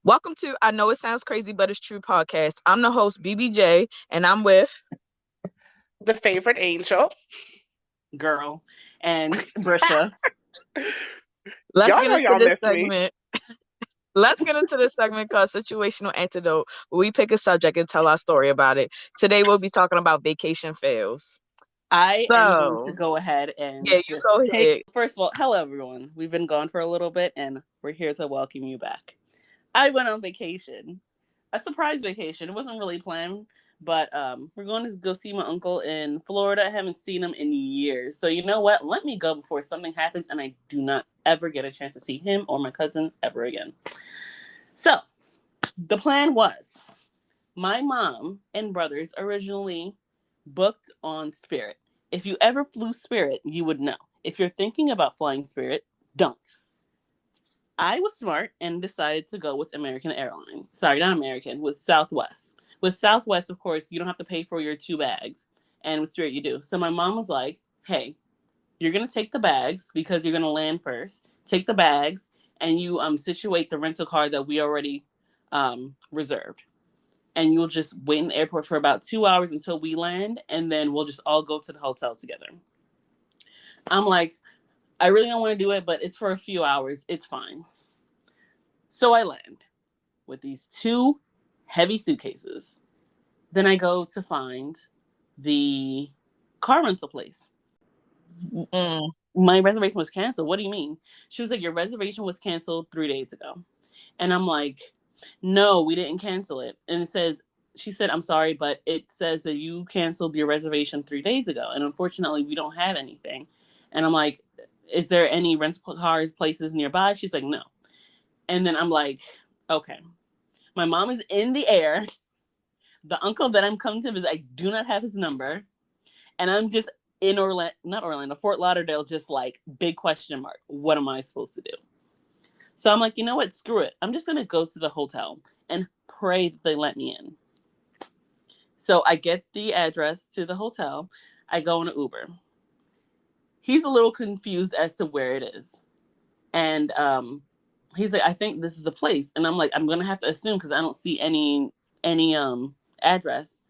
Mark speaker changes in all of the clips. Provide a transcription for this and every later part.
Speaker 1: Welcome to I Know It Sounds Crazy, but It's True podcast. I'm the host, BBJ, and I'm with.
Speaker 2: The favorite angel.
Speaker 3: Girl, and Brisha.
Speaker 1: Let's
Speaker 2: Y'all
Speaker 1: get
Speaker 2: know
Speaker 1: into
Speaker 2: y'all
Speaker 1: this
Speaker 2: miss me.
Speaker 1: segment. Let's get into this segment called Situational Antidote, where we pick a subject and tell our story about it. Today, we'll be talking about vacation fails.
Speaker 3: I am going to
Speaker 1: So,
Speaker 3: go ahead and
Speaker 1: yeah, you
Speaker 3: just
Speaker 1: go
Speaker 3: take.
Speaker 1: ahead.
Speaker 3: First of all, hello everyone. We've been gone for a little bit, and we're here to welcome you back. I went on vacation, a surprise vacation. It wasn't really planned, but we're going to go see my uncle in Florida. I haven't seen him in years, so you know what? Let me go before something happens, and I do not ever get a chance to see him or my cousin ever again. So, the plan was my mom and brothers originally booked on Spirit. If you ever flew Spirit, you would know. If you're thinking about flying Spirit, don't. I was smart and decided to go with American Airlines. Sorry, not American, with Southwest. With Southwest, of course, you don't have to pay for your 2 bags. And with Spirit, you do. So my mom was like, hey, you're going to take the bags because you're going to land first. Take the bags and you situate the rental car that we already reserved. And you'll just wait in the airport for about 2 hours until we land, and then we'll just all go to the hotel together. I'm like, I really don't want to do it, but it's for a few hours. It's fine. So I land with these 2 heavy suitcases. Then I go to find the car rental place.
Speaker 1: Mm.
Speaker 3: My reservation was canceled. What do you mean? She was like, your reservation was canceled 3 days ago. And I'm like, no, we didn't cancel it. And it says, she said, I'm sorry, but it says that you canceled your reservation 3 days ago. And unfortunately, we don't have anything. And I'm like, is there any rental cars places nearby? She's like, no. And then I'm like, okay. My mom is in the air. The uncle that I'm coming to visit, I do not have his number. And I'm just in Fort Lauderdale, just like big question mark. What am I supposed to do? So I'm like, you know what? Screw it. I'm just going to go to the hotel and pray that they let me in. So I get the address to the hotel. I go in an Uber. He's a little confused as to where it is. And he's like, I think this is the place. And I'm like, I'm going to have to assume because I don't see any address.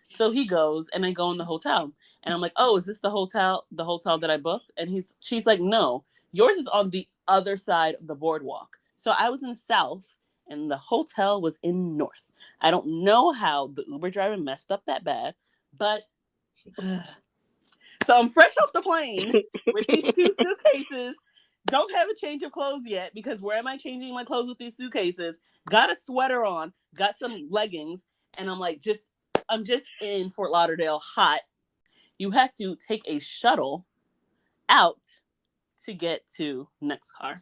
Speaker 3: So he goes and I go in the hotel. And I'm like, oh, is this the hotel that I booked? And she's like, no, yours is on the other side of the boardwalk. So I was in South and the hotel was in North. I don't know how the Uber driver messed up that bad, but so I'm fresh off the plane with these 2 suitcases. Don't have a change of clothes yet because where am I changing my clothes with these suitcases? Got a sweater on, got some leggings, and I'm like, I'm just in Fort Lauderdale, hot. You have to take a shuttle out to get to next car.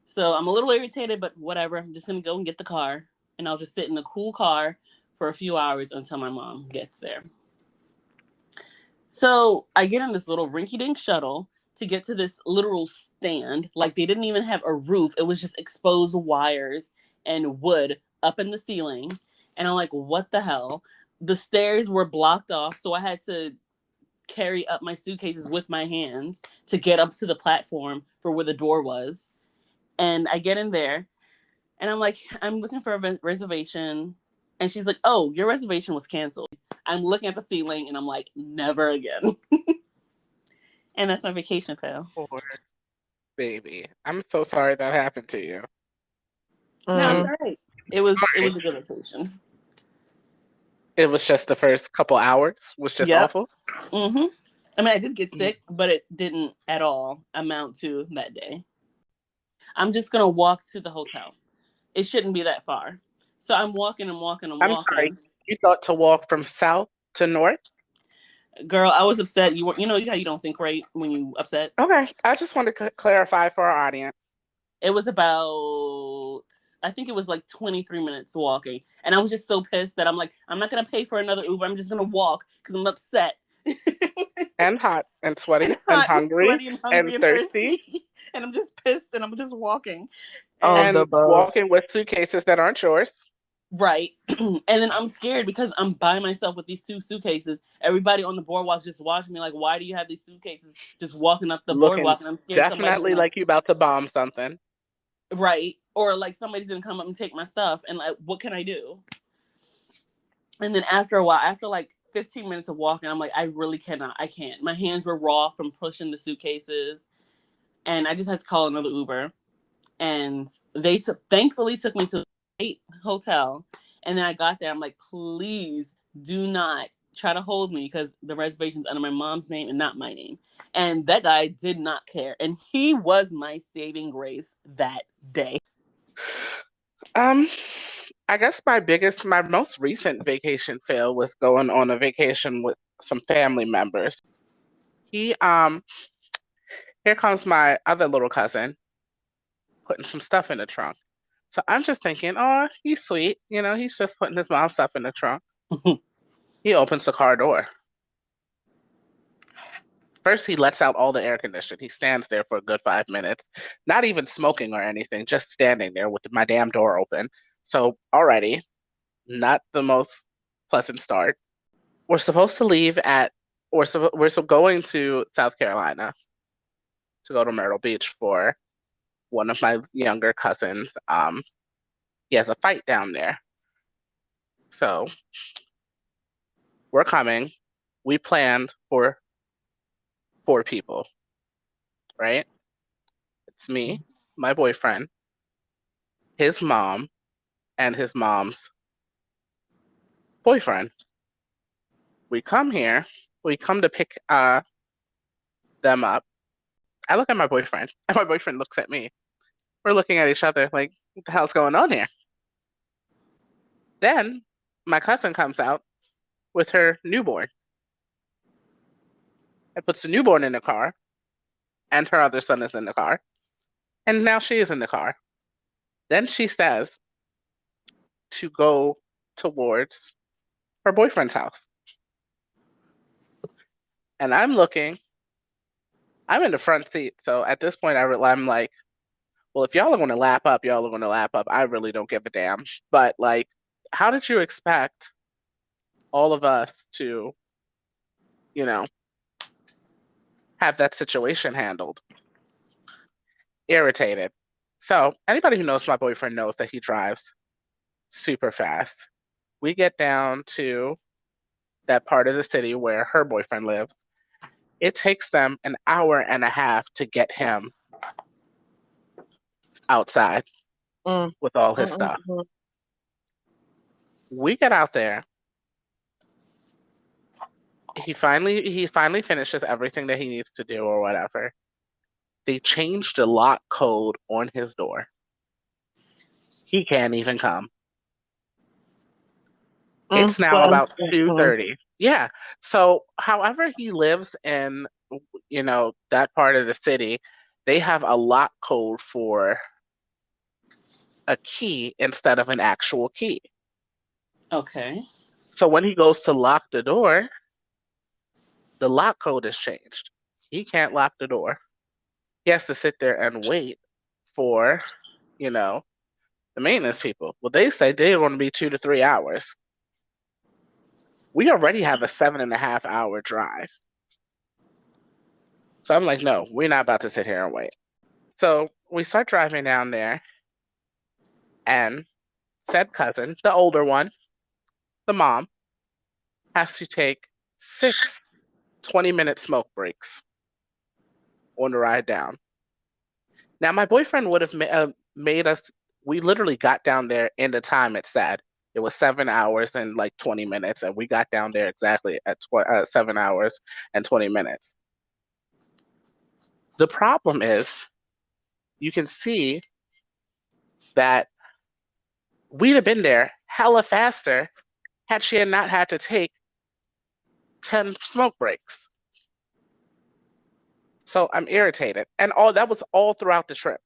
Speaker 3: So I'm a little irritated, but whatever. I'm just going to go and get the car, and I'll just sit in the cool car for a few hours until my mom gets there. So I get in this little rinky-dink shuttle to get to this literal stand. Like they didn't even have a roof. It was just exposed wires and wood up in the ceiling. And I'm like, what the hell? The stairs were blocked off, so I had to carry up my suitcases with my hands to get up to the platform for where the door was. And I get in there, and I'm like, I'm looking for a reservation. And she's like, oh, your reservation was canceled. I'm looking at the ceiling, and I'm like, never again. And that's my vacation fail.
Speaker 2: Poor baby. I'm so sorry that happened to you.
Speaker 3: No, it's all right. It was a good vacation.
Speaker 2: It was just the first couple hours was just awful.
Speaker 3: Mm-hmm. I mean, I did get sick, but it didn't at all amount to that day. I'm just going to walk to the hotel. It shouldn't be that far. So I'm walking. I'm
Speaker 2: sorry. You thought to walk from south to north?
Speaker 3: Girl, I was upset. You know how you don't think right when you upset?
Speaker 2: Okay. I just want to clarify for our audience.
Speaker 3: It was about, I think it was like 23 minutes walking. And I was just so pissed that I'm like, I'm not going to pay for another Uber. I'm just going to walk because I'm upset.
Speaker 2: And hot and sweaty and hungry and thirsty.
Speaker 3: And I'm just pissed and I'm just walking.
Speaker 2: And walking with suitcases that aren't yours.
Speaker 3: Right. And then I'm scared because I'm by myself with these 2 suitcases. Everybody on the boardwalk just watching me like, why do you have these suitcases just walking up the boardwalk? And I'm scared
Speaker 2: definitely like you about to bomb something.
Speaker 3: Right. or like somebody's gonna come up and take my stuff, and like, what can I do? And then after a while, after like 15 minutes of walking, I'm like, I really cannot. I can't. My hands were raw from pushing the suitcases, and I just had to call another Uber. And they thankfully took me to a hotel. And then I got there. I'm like, please do not try to hold me because the reservation's under my mom's name and not my name. And that guy did not care. And he was my saving grace that day.
Speaker 2: I guess my most recent vacation fail was going on a vacation with some family members. Here comes my other little cousin putting some stuff in the trunk. So I'm just thinking, oh, he's sweet. You know, he's just putting his mom's stuff in the trunk. He opens the car door. First, he lets out all the air conditioning. He stands there for a good 5 minutes, not even smoking or anything, just standing there with my damn door open. So already, not the most pleasant start. We're supposed to leave we're going to South Carolina to go to Myrtle Beach for one of my younger cousins. He has a fight down there. So we're coming. We planned for 4 people, right? It's me, my boyfriend, his mom, and his mom's boyfriend. We come here. We come to pick them up. I look at my boyfriend, and my boyfriend looks at me. We're looking at each other like, what the hell's going on here? Then my cousin comes out with her newborn and puts the newborn in the car, and her other son is in the car, and now she is in the car. Then she says to go towards her boyfriend's house. And I'm looking, I'm in the front seat. So at this point, I'm like, well, if y'all are going to lap up, y'all are going to lap up. I really don't give a damn. But like, how did you expect all of us to, have that situation handled? Irritated. So anybody who knows my boyfriend knows that he drives super fast. We get down to that part of the city where her boyfriend lives. It takes them an hour and a half to get him outside with all his stuff. We get out there. He finally finishes everything that he needs to do or whatever. They changed the lock code on his door. He can't even come. It's now about 2:30. Yeah. So however he lives in, that part of the city, they have a lock code for a key instead of an actual key.
Speaker 3: Okay.
Speaker 2: So when he goes to lock the door, the lock code has changed. He can't lock the door. He has to sit there and wait for, the maintenance people. Well, they say they're going to be 2 to 3 hours. We already have a 7.5-hour drive. So I'm like, no, we're not about to sit here and wait. So we start driving down there, and said cousin, the older one, the mom, has to take 6 20-minute smoke breaks on the ride down. Now, my boyfriend would have made us, we literally got down there in the time it said. It was 7 hours and like 20 minutes, and we got down there exactly at 7 hours and 20 minutes. The problem is, you can see that we'd have been there hella faster had she had not had to take 10 smoke breaks. So I'm irritated. And that was all throughout the trip.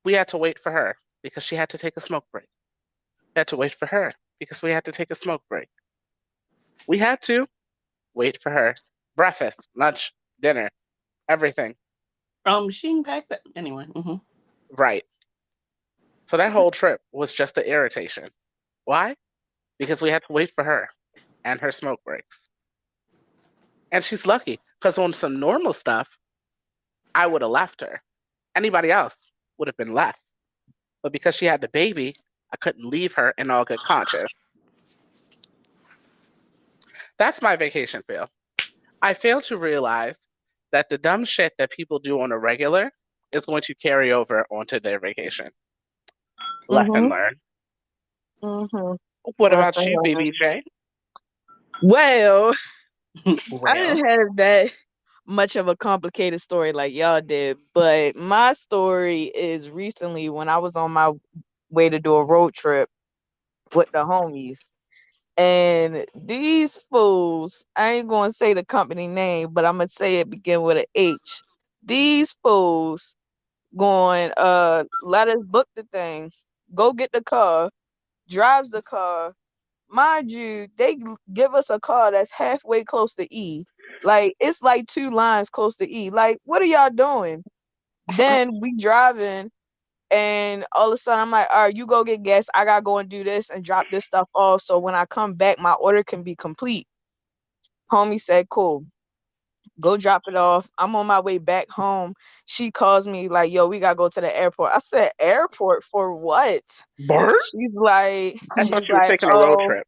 Speaker 2: We had to wait for her because she had to take a smoke break. We had to wait for her because we had to take a smoke break. We had to wait for her. Breakfast, lunch, dinner, everything.
Speaker 3: She packed that anyway. Mm-hmm.
Speaker 2: Right. So that whole trip was just an irritation. Why? Because we had to wait for her and her smoke breaks. And she's lucky because on some normal stuff, I would have left her. Anybody else would have been left. but because she had the baby, I couldn't leave her in all good conscience. That's my vacation fail. I fail to realize that the dumb shit that people do on a regular is going to carry over onto their vacation. Lesson learned. What about you, BBJ?
Speaker 1: Well, I
Speaker 3: Well,
Speaker 1: didn't have that much of a complicated story like y'all did, but my story is recently when I was on my way to do a road trip with the homies. And these fools, I ain't gonna say the company name, but I'm gonna say it begin with an H. These fools going, let us book the thing, go get the car, drives the car. Mind you, they give us a car that's halfway close to E. Like, it's like 2 lines close to E. Like, what are y'all doing? Then we driving, and all of a sudden I'm like, all right, you go get gas. I gotta go and do this and drop this stuff off. So when I come back, my order can be complete. Homie said, cool. Go drop it off. I'm on my way back home. She calls me like, yo, we gotta go to the airport. I said, airport for what?
Speaker 2: Bert?
Speaker 1: She's like,
Speaker 2: I thought you were taking a road trip.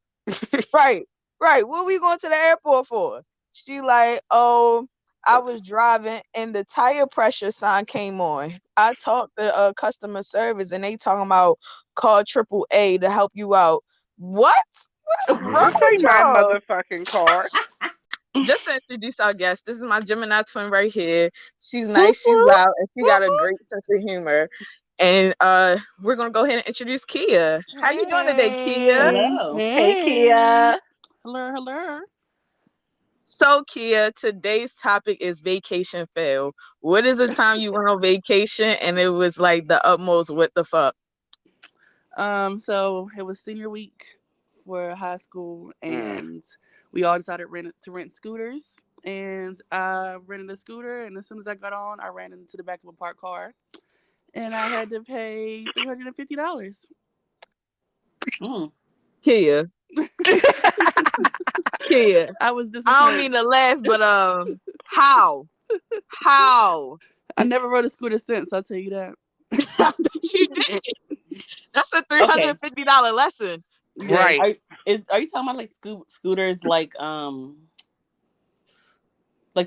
Speaker 1: right. What we going to the airport for? She like, oh, I was driving and the tire pressure sign came on. I talked to customer service and they talking about call AAA to help you out. What? What is wrong with
Speaker 2: My
Speaker 1: y'all?
Speaker 2: motherfucking car.
Speaker 1: Just to introduce our guest, this is my Gemini twin right here. She's nice, she's loud, and she got a great sense of humor. And we're gonna go ahead and introduce Kia. How you doing today, Kia?
Speaker 3: hello.
Speaker 2: Hey, Kia.
Speaker 3: Hello.
Speaker 1: So, Kia, today's topic is vacation fail. What is the time you went on vacation and it was like the utmost what the fuck?
Speaker 3: So it was senior week for high school, and we all decided to rent scooters. And I rented a scooter, and as soon as I got on, I ran into the back of a parked car, and I had to pay $350.
Speaker 1: Kia. Kia.
Speaker 3: I was
Speaker 1: I
Speaker 3: disappointed.
Speaker 1: don't mean to laugh, but how? How?
Speaker 3: I never rode a scooter since, I'll tell you that.
Speaker 1: You did. That's a $350 lesson.
Speaker 2: Right.
Speaker 3: Are you talking about like scooters like the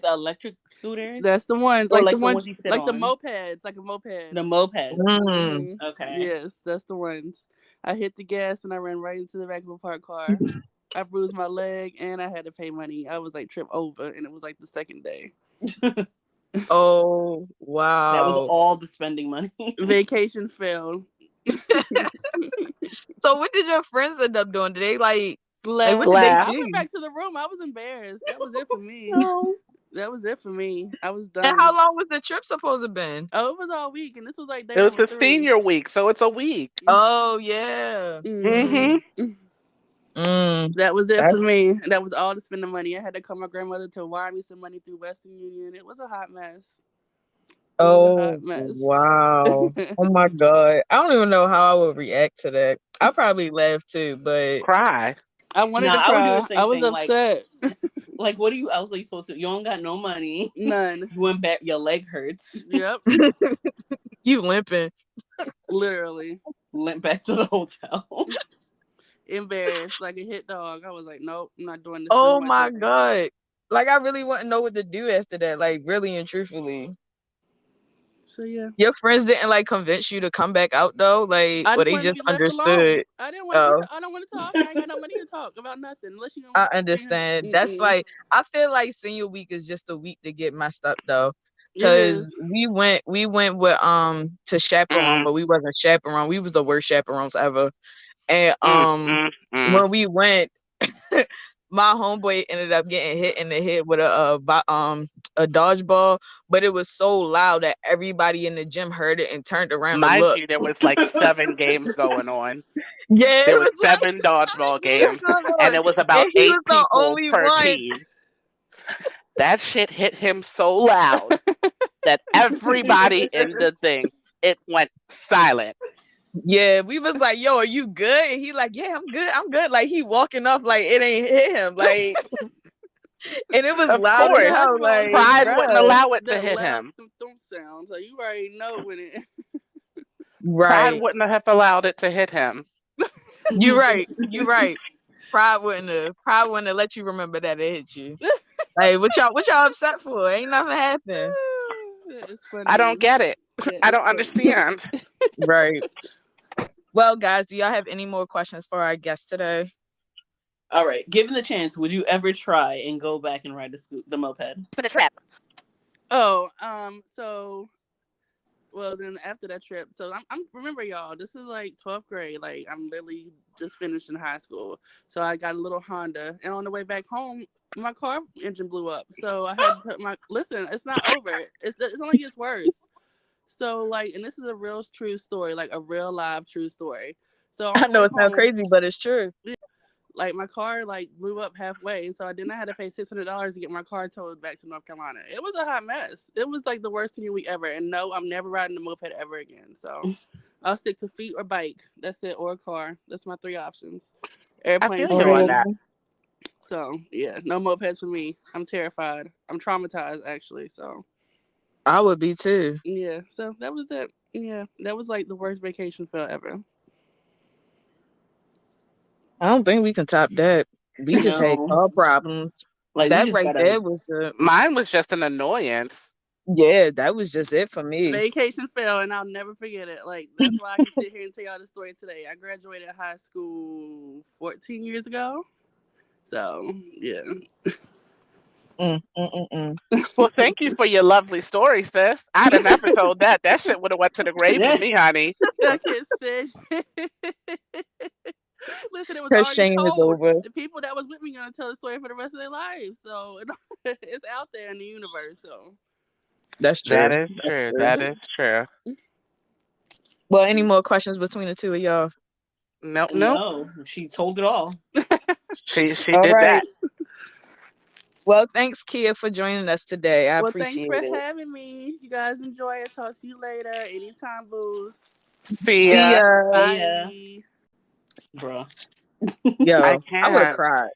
Speaker 3: electric scooters? That's the ones, Or like the ones
Speaker 1: you
Speaker 3: sit
Speaker 1: on?
Speaker 3: the mopeds, like a moped.
Speaker 1: The mopeds.
Speaker 3: Okay.
Speaker 1: Yes,
Speaker 3: that's the ones. I hit the gas and I ran right into the back of a parked car. I bruised my leg and I had to pay money. I was like tripped over, and it was like the second day.
Speaker 1: Oh wow!
Speaker 3: That was all the spending money. Vacation failed.
Speaker 1: So what did your friends end up doing? Did they like
Speaker 3: laugh?
Speaker 1: What did they do?
Speaker 3: I went back to the room. I was embarrassed. That was it for me. That was it for me. I was done.
Speaker 1: And how long was the trip supposed to have been?
Speaker 3: Oh, it was all week, and this was like day
Speaker 2: It was the
Speaker 3: 3.
Speaker 2: senior week, so it's a week.
Speaker 1: Oh yeah.
Speaker 3: That was it for me. That was all to spend the money. I had to call my grandmother to wire me some money through Western Union. It was a hot mess.
Speaker 1: Oh wow! Oh my god! I don't even know how I would react to that. I'll probably laugh too, but
Speaker 2: cry.
Speaker 3: I wanted to cry. I was upset. Like, what else are you supposed to? You don't got no money. None. You went back. Your leg hurts. Yep.
Speaker 1: You limping.
Speaker 3: Literally. Limp back to the hotel. Embarrassed, like a hit dog. I was like, nope, I'm not doing this.
Speaker 1: Oh my god! Like I really wouldn't know what to do after that. Like really and truthfully.
Speaker 3: So yeah.
Speaker 1: Your friends didn't like convince you to come back out though, like, or they just understood.
Speaker 3: I didn't want. I don't want to talk. I ain't got no money to talk about nothing unless you.
Speaker 1: I understand. That's like I feel like senior week is just a week to get messed up though, because we went with to chaperone, but we wasn't chaperone. We was the worst chaperones ever. And when we went, my homeboy ended up getting hit in the head with a dodgeball, but it was so loud that everybody in the gym heard it and turned around to look.
Speaker 2: You, there was like 7 games going on.
Speaker 1: Yeah,
Speaker 2: there was 7 dodgeball games, and it was about 8 people per team. That shit hit him so loud that everybody in the thing, it went silent.
Speaker 1: Yeah, we was like, yo, are you good? And he like, yeah, I'm good. Like he walking off like it ain't hit him. Like and it was loud as hell. Like
Speaker 2: pride wouldn't allow it to hit him.
Speaker 3: Sound. So you already know when it
Speaker 2: Pride
Speaker 1: Right.
Speaker 2: wouldn't have allowed it to hit him.
Speaker 1: You're right. You're right. Pride wouldn't have let you remember that it hit you. Like what y'all upset for? Ain't nothing happened.
Speaker 4: It's funny.
Speaker 2: I don't get it.
Speaker 4: Yeah,
Speaker 2: I
Speaker 4: it's
Speaker 2: don't
Speaker 4: funny.
Speaker 2: understand.
Speaker 1: Right. Well, guys, do y'all have any more questions for our guest today?
Speaker 3: All right. Given the chance, would you ever try and go back and ride the moped for the trip?
Speaker 4: Oh, so well then after that trip, so I'm remember y'all, this is like 12th grade. Like I'm literally just finishing high school. So I got a little Honda, and on the way back home, my car engine blew up. So I had to put listen, it's not over. It only gets worse. So like, and this is a real true story, like a real live true story. So on
Speaker 1: I
Speaker 4: the
Speaker 1: know
Speaker 4: way
Speaker 1: it sounds
Speaker 4: home,
Speaker 1: crazy, but it's true.
Speaker 4: like my car like blew up halfway, and so I didn't have to pay $600 to get my car towed back to North Carolina. It was a hot mess. It was like the worst 10-week ever. And no, I'm never riding a moped ever again. So I'll stick to feet or bike. That's it, or a car. That's my 3 options. Airplane,
Speaker 2: I feel you on
Speaker 4: train.
Speaker 2: that.
Speaker 4: So yeah, no mopeds for me. I'm terrified. I'm traumatized actually. So
Speaker 1: I would be too.
Speaker 4: yeah. So that was it. Yeah, that was like the worst vacation feel ever.
Speaker 1: I don't think we can top that. We just had
Speaker 3: No.
Speaker 1: car problems.
Speaker 3: Like
Speaker 1: That right there was the
Speaker 2: Mine was just an annoyance.
Speaker 1: yeah, that was just it for me.
Speaker 4: Vacation fail, and I'll never forget it. Like that's why I can sit here and tell y'all the story today. I graduated high school 14 years ago. So yeah.
Speaker 2: Well, thank you for your lovely story, sis. I'd have never told that. That shit would have went to the grave with me, honey.
Speaker 4: I can't stand. Listen, it was
Speaker 1: Her
Speaker 4: already
Speaker 1: shame is
Speaker 4: told.
Speaker 1: over.
Speaker 4: The people that was with me gonna tell the story for the rest of their lives. So it's out there in the universe. So
Speaker 1: That's true.
Speaker 2: That is true. That is true.
Speaker 1: Well, any more questions between the two of y'all?
Speaker 2: Nope.
Speaker 3: No, she told it all.
Speaker 2: She
Speaker 1: All
Speaker 2: did
Speaker 1: right.
Speaker 2: that.
Speaker 1: Well, thanks, Kia, for joining us today. I
Speaker 4: well, thanks
Speaker 1: appreciate
Speaker 4: for
Speaker 1: it.
Speaker 4: having me. You guys enjoy it. Talk to you later. Anytime, booze.
Speaker 2: See
Speaker 1: See
Speaker 2: ya.
Speaker 1: ya.
Speaker 4: Bye.
Speaker 3: Bruh.
Speaker 1: Yo,
Speaker 2: I
Speaker 1: I would have
Speaker 2: can't.
Speaker 1: cried.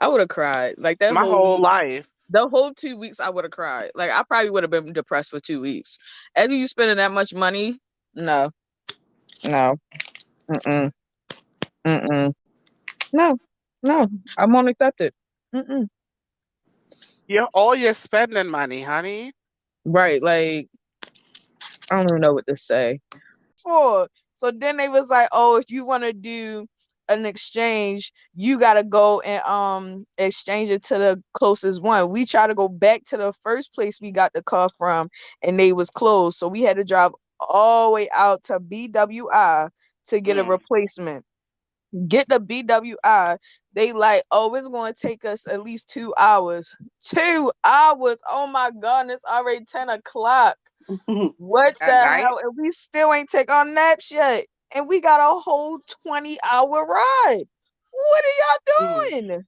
Speaker 1: I would have cried. Like that
Speaker 2: My
Speaker 1: whole
Speaker 2: whole
Speaker 1: week,
Speaker 2: life.
Speaker 1: the whole 2 weeks, I would have cried. Like I probably would have been depressed for 2 weeks. After you spending that much money, no, no, mm-mm, mm-mm, no, no, I won't accept it. Mm-mm.
Speaker 2: You're spending money, honey.
Speaker 1: Right, like I don't even know what to say. So then they was like, oh, if you want to do an exchange, you gotta go and exchange it to the closest one. We try to go back to the first place we got the car from, and they was closed. So we had to drive all the way out to BWI to get a replacement. Get the BWI. They like, oh, it's going to take us at least 2 hours. 2 hours. Oh my God, it's already 10 o'clock. What
Speaker 2: At
Speaker 1: the
Speaker 2: night?
Speaker 1: hell? And we still ain't take our naps yet. And we got a whole 20-hour ride. What are y'all doing?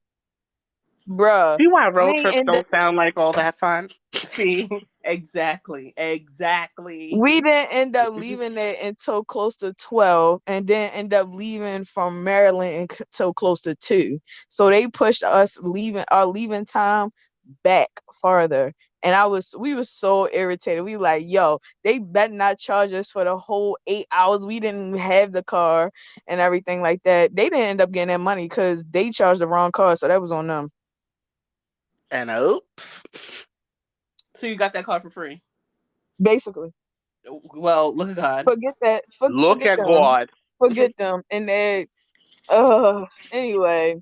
Speaker 1: Bruh.
Speaker 2: See why road
Speaker 1: We
Speaker 2: trips
Speaker 1: end
Speaker 2: don't sound like all that fun?
Speaker 3: See, exactly.
Speaker 1: we didn't end up leaving it until close to 12 and then end up leaving from Maryland until close to 2. So they pushed us our leaving time back farther. And we were so irritated. We like, yo, they better not charge us for the whole 8 hours. We didn't have the car and everything like that. They didn't end up getting that money because they charged the wrong car. So that was on them.
Speaker 2: And oops.
Speaker 3: So you got that car for free.
Speaker 1: Basically.
Speaker 3: Well, look at God.
Speaker 1: Forget that.
Speaker 2: Look
Speaker 1: Forget
Speaker 2: at
Speaker 1: them.
Speaker 2: God.
Speaker 1: Forget them. And then anyway.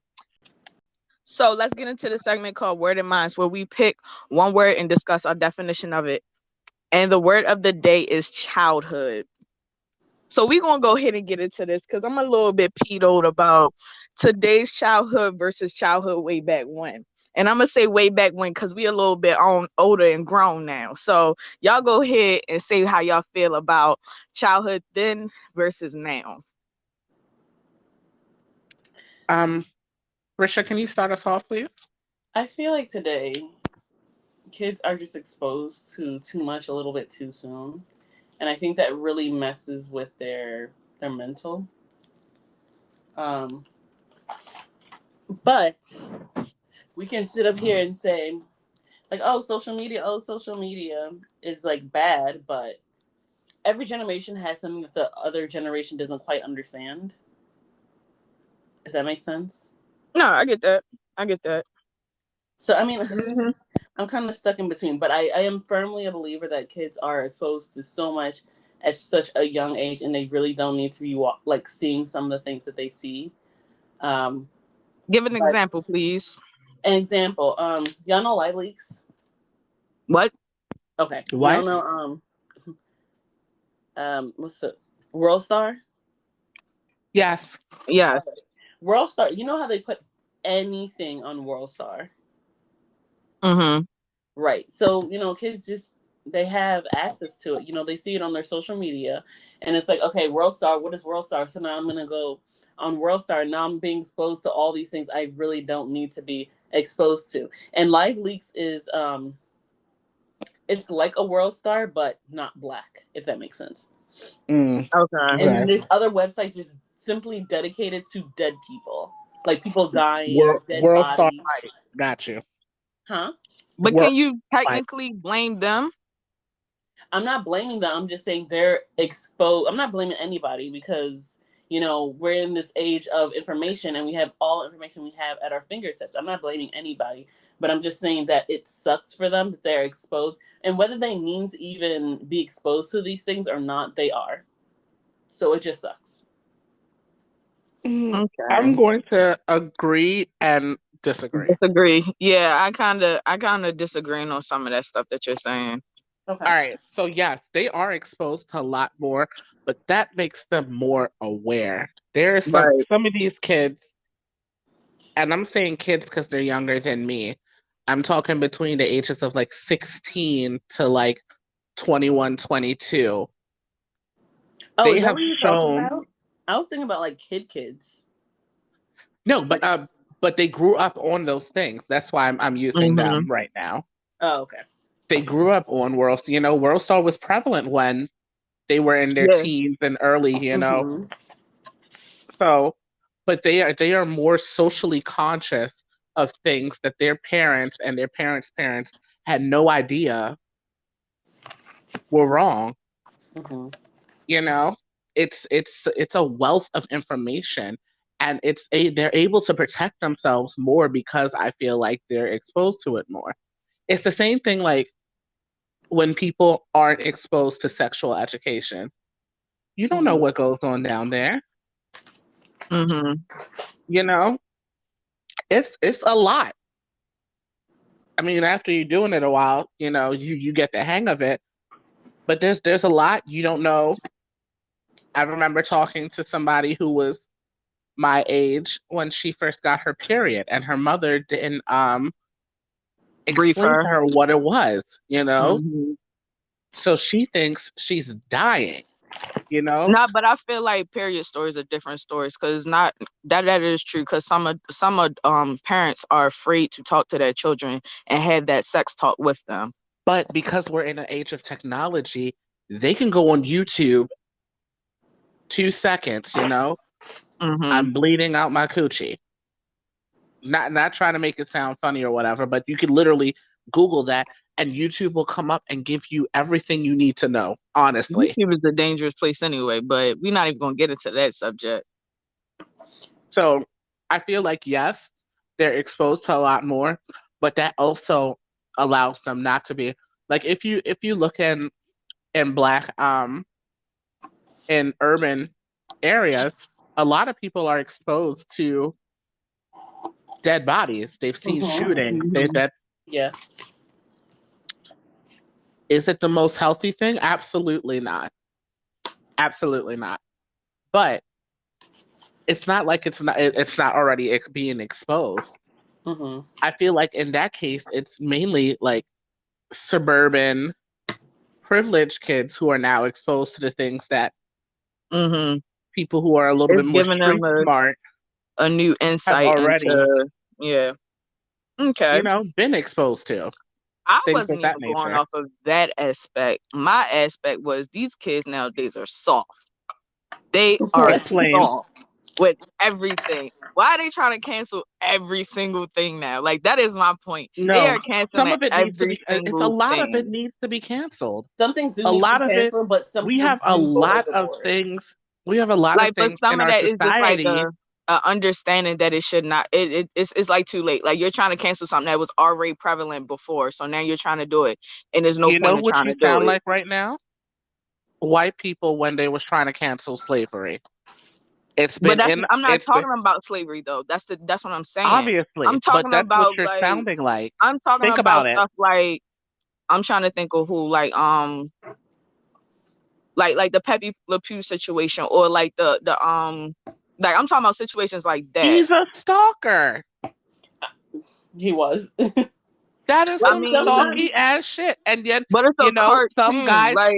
Speaker 1: So let's get into the segment called Word and Minds, where we pick one word and discuss our definition of it. And the word of the day is childhood. So we're going to go ahead and get into this because I'm a little bit peed about today's childhood versus childhood way back when. And I'm going to say way back when because we a little bit older and grown now. So y'all go ahead and say how y'all feel about childhood then versus now.
Speaker 2: Risha, can you start us off, please?
Speaker 3: I feel like today kids are just exposed to too much a little bit too soon. And I think that really messes with their mental. But we can sit up here and say, like, social media is like bad, but every generation has something that the other generation doesn't quite understand. If that makes sense.
Speaker 1: No, I get that.
Speaker 3: So I mean,
Speaker 1: Mhm.
Speaker 3: I'm kind of stuck in between, but I am firmly a believer that kids are exposed to so much at such a young age, and they really don't need to be like seeing some of the things that they see. Um,
Speaker 1: Give an
Speaker 3: but
Speaker 1: example, please.
Speaker 3: an example, y'all know Live Leaks?
Speaker 1: What?
Speaker 3: Okay, y'all
Speaker 2: What?
Speaker 3: know what's the World Star?
Speaker 2: Yes.
Speaker 1: Yeah.
Speaker 3: Okay. World Star. You know how they put anything on World Star,
Speaker 1: Mm-hmm.
Speaker 3: right? So kids just they have access to it. They see it on their social media, and it's like, okay, World Star. What is World Star? So now I'm gonna go on World Star. Now I'm being exposed to all these things I really don't need to be exposed to. And Live Leaks is it's like a World Star, but not black. If that makes sense.
Speaker 2: Mm,
Speaker 1: Okay.
Speaker 3: And
Speaker 2: okay.
Speaker 3: then there's other websites just simply dedicated to dead people, like people dying, dead
Speaker 2: World Star
Speaker 3: bodies.
Speaker 2: Fight. Got you.
Speaker 3: Huh?
Speaker 1: But
Speaker 2: World
Speaker 1: can you
Speaker 2: Fight.
Speaker 1: technically blame them?
Speaker 3: I'm not blaming them. I'm just saying they're exposed. I'm not blaming anybody because we're in this age of information and we have all information we have at our fingertips. I'm not blaming anybody, but I'm just saying that it sucks for them that they're exposed, and whether they mean to even be exposed to these things or not, they are. So it just sucks.
Speaker 2: I'm
Speaker 1: Okay.
Speaker 2: going to agree and disagree.
Speaker 1: Disagree. Yeah, I kinda disagreeing on some of that stuff that you're saying.
Speaker 3: Okay.
Speaker 2: All right. So yes, they are exposed to a lot more, but that makes them more aware. There are
Speaker 1: Right.
Speaker 2: some of these kids, and I'm saying kids because they're younger than me. I'm talking between the ages of like 16 to like 21, 22.
Speaker 3: Oh,
Speaker 2: They
Speaker 3: is that
Speaker 2: have
Speaker 3: what you're talking
Speaker 2: shown
Speaker 3: about? I was thinking about like kids.
Speaker 2: no,
Speaker 3: Like,
Speaker 2: but they grew up on those things. That's why I'm using
Speaker 1: Mm-hmm.
Speaker 2: them right now.
Speaker 3: oh, okay.
Speaker 2: They grew up on World. World Star was prevalent when they were in their
Speaker 1: Yeah.
Speaker 2: teens and early.
Speaker 3: Mm-hmm.
Speaker 2: So, but they are more socially conscious of things that their parents and their parents' parents had no idea were wrong.
Speaker 3: Mm-hmm.
Speaker 2: You know, it's a wealth of information, and they're able to protect themselves more because I feel like they're exposed to it more. It's the same thing like when people aren't exposed to sexual education. You don't know
Speaker 3: Mm-hmm.
Speaker 2: what goes on down there.
Speaker 1: Mm-hmm.
Speaker 2: You know, it's a lot. I mean, after you're doing it a while, you get the hang of it. But there's a lot you don't know. I remember talking to somebody who was my age when she first got her period, and her mother didn't explain
Speaker 1: Briefer.
Speaker 2: to her what it was.
Speaker 1: Mm-hmm.
Speaker 2: So she thinks she's dying, you know?
Speaker 1: No, but I feel like period stories are different stories because not that is true because some parents are afraid to talk to their children and have that sex talk with them.
Speaker 2: But because we're in an age of technology, they can go on YouTube 2 seconds.
Speaker 1: Mm-hmm.
Speaker 2: I'm bleeding out my coochie. Not trying to make it sound funny or whatever, but you could literally Google that and YouTube will come up and give you everything you need to know, honestly.
Speaker 1: YouTube is a dangerous place anyway, but we're not even gonna get into that subject.
Speaker 2: So I feel like yes, they're exposed to a lot more, but that also allows them not to be like if you look in black in urban areas, a lot of people are exposed to dead bodies. They've seen shootings.
Speaker 1: Mm-hmm.
Speaker 3: Yeah.
Speaker 2: Is it the most healthy thing? Absolutely not. Absolutely not. But it's not like it's not already being exposed.
Speaker 3: Mm-hmm.
Speaker 2: I feel like in that case, it's mainly like suburban privileged kids who are now exposed to the things that
Speaker 1: Mm-hmm.
Speaker 2: people who are a little bit
Speaker 1: It's
Speaker 2: more
Speaker 1: giving them
Speaker 2: street smart
Speaker 1: a new
Speaker 2: have
Speaker 1: insight
Speaker 2: already,
Speaker 1: into yeah. Okay.
Speaker 2: been exposed to.
Speaker 1: I
Speaker 2: Things
Speaker 1: wasn't
Speaker 2: of
Speaker 1: even
Speaker 2: that
Speaker 1: going
Speaker 2: nature.
Speaker 1: off of that aspect. My aspect was these kids nowadays are soft. They are
Speaker 2: Explain.
Speaker 1: soft with everything. Why are they trying to cancel every single thing now? Like, that is my point. They
Speaker 2: No,
Speaker 1: are
Speaker 2: some
Speaker 1: canceling
Speaker 2: of it needs to
Speaker 1: every
Speaker 2: be. It's a
Speaker 1: single
Speaker 2: lot of it
Speaker 1: thing.
Speaker 2: needs to be canceled.
Speaker 3: Some things do
Speaker 2: A
Speaker 3: need to
Speaker 2: lot
Speaker 3: be
Speaker 2: of it.
Speaker 3: canceled, but some
Speaker 2: We
Speaker 3: people
Speaker 2: have a
Speaker 3: do go
Speaker 2: lot of
Speaker 3: overboard.
Speaker 2: things. We have a lot of
Speaker 1: Like, but
Speaker 2: things
Speaker 1: some
Speaker 2: in
Speaker 1: of
Speaker 2: our
Speaker 1: that is just like
Speaker 2: society.
Speaker 1: a understanding that it should not. It's like too late. Like, you're trying to cancel something that was already prevalent before, so now you're trying to do it, and there's no
Speaker 2: You know
Speaker 1: point in
Speaker 2: what
Speaker 1: trying
Speaker 2: you
Speaker 1: to do
Speaker 2: sound
Speaker 1: it.
Speaker 2: like right now? White people when they was trying to cancel slavery.
Speaker 1: But I'm not
Speaker 2: It's been
Speaker 1: talking about slavery though. That's what I'm saying.
Speaker 2: obviously,
Speaker 1: I'm
Speaker 2: but
Speaker 1: talking
Speaker 2: that's what
Speaker 1: about
Speaker 2: you're
Speaker 1: like
Speaker 2: sounding like.
Speaker 1: I'm talking
Speaker 2: Think
Speaker 1: about
Speaker 2: about it.
Speaker 1: stuff like I'm trying to think of who like the Pepe Le Pew situation, or like the like I'm talking about situations like that.
Speaker 2: He's a stalker.
Speaker 3: He was.
Speaker 2: That is
Speaker 1: I
Speaker 2: some
Speaker 1: mean,
Speaker 2: stalky ass shit. And yet,
Speaker 1: but it's a
Speaker 2: some
Speaker 1: cartoon.
Speaker 2: guys
Speaker 1: Like,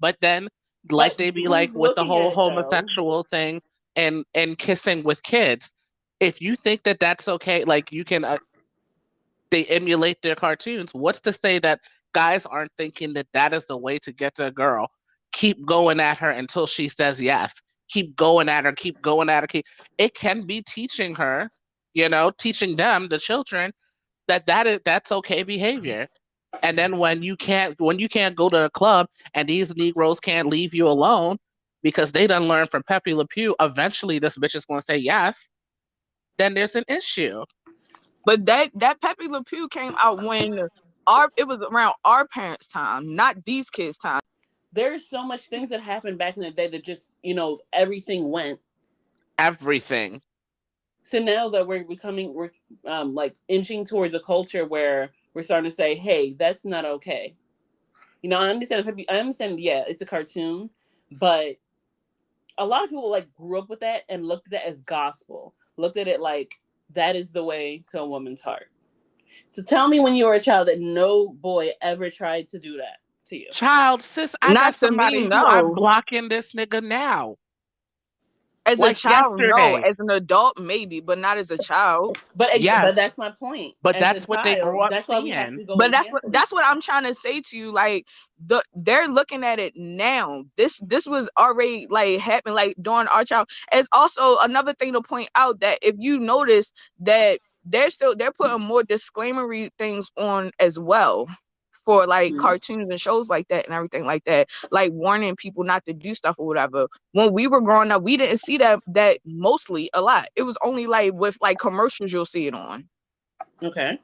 Speaker 2: but then like
Speaker 3: But
Speaker 2: they be like
Speaker 3: who's
Speaker 2: with the
Speaker 3: looking
Speaker 2: whole
Speaker 3: at it though?
Speaker 2: homosexual thing and kissing with kids. If you think that that's okay, like you can they emulate their cartoons. What's to say that guys aren't thinking that that is the way to get to a girl? Keep going at her until she says yes. Keep going at her. Keep going at her. It can be teaching her, teaching them, the children, that's okay behavior. And then when you can't go to a club and these Negroes can't leave you alone because they done learn from Pepe Le Pew, eventually this bitch is going to say yes. Then there's an issue.
Speaker 1: but that Pepe Le Pew came out when it was around our parents' time, not these kids' time.
Speaker 3: There's so much things that happened back in the day that just everything went.
Speaker 2: Everything.
Speaker 3: So now that we're like inching towards a culture where we're starting to say, hey, that's not okay. I understand, yeah, it's a cartoon, but a lot of people like grew up with that and looked at that as gospel, looked at it like that is the way to a woman's heart. So tell me when you were a child that no boy ever tried to do that to you.
Speaker 2: Child, sis, I
Speaker 1: Not
Speaker 2: got
Speaker 1: to me,
Speaker 2: somebody who I'm
Speaker 1: no.
Speaker 2: blocking this nigga now.
Speaker 1: As a
Speaker 2: Like
Speaker 1: child, no.
Speaker 2: yesterday.
Speaker 1: As an adult, maybe, but not as a child.
Speaker 3: But
Speaker 2: Yes.
Speaker 3: but that's my point.
Speaker 2: But
Speaker 3: As
Speaker 2: that's
Speaker 3: a
Speaker 2: what they
Speaker 3: child,
Speaker 2: grew up
Speaker 3: that's why we have to
Speaker 2: seeing.
Speaker 3: go
Speaker 1: But
Speaker 3: and cancel
Speaker 1: that's
Speaker 3: these
Speaker 1: what I'm trying to say to you. Like, they're looking at it now. This was already like happened like during our child. It's also another thing to point out that if you notice that they're putting more disclaimery things on as well for like cartoons and shows like that and everything like that, like warning people not to do stuff or whatever. When we were growing up, we didn't see that mostly a lot. It was only like with like commercials you'll see it on.
Speaker 3: Okay.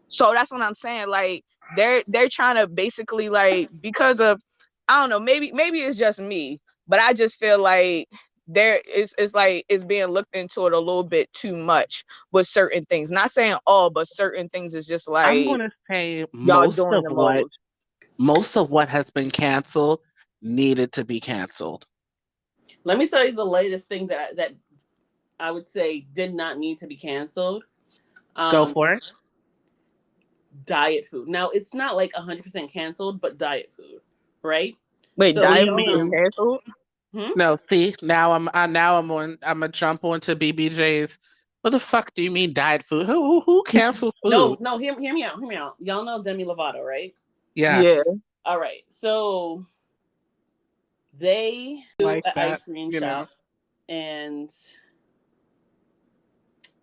Speaker 1: So that's what I'm saying. Like, they're trying to basically, like, because of, I don't know, maybe it's just me, but I just feel like it's like it's being looked into it a little bit too much with certain things. Not saying all, but certain things is just like
Speaker 2: I'm gonna say
Speaker 1: y'all doing the
Speaker 2: most of what has been canceled needed to be canceled.
Speaker 3: Let me tell you the latest thing that I would say did not need to be canceled.
Speaker 2: Go for it.
Speaker 3: Diet food. Now it's not like 100% canceled, but diet food, right?
Speaker 1: Wait,
Speaker 3: So
Speaker 1: diet food is canceled?
Speaker 2: No, see, now I'm gonna jump onto BBJ's. What the fuck do you mean diet food? Who cancels food?
Speaker 3: No, hear me out. Y'all know Demi Lovato, right?
Speaker 1: Yeah.
Speaker 3: All right. So they do
Speaker 2: like
Speaker 3: an
Speaker 2: that,
Speaker 3: ice cream shop, and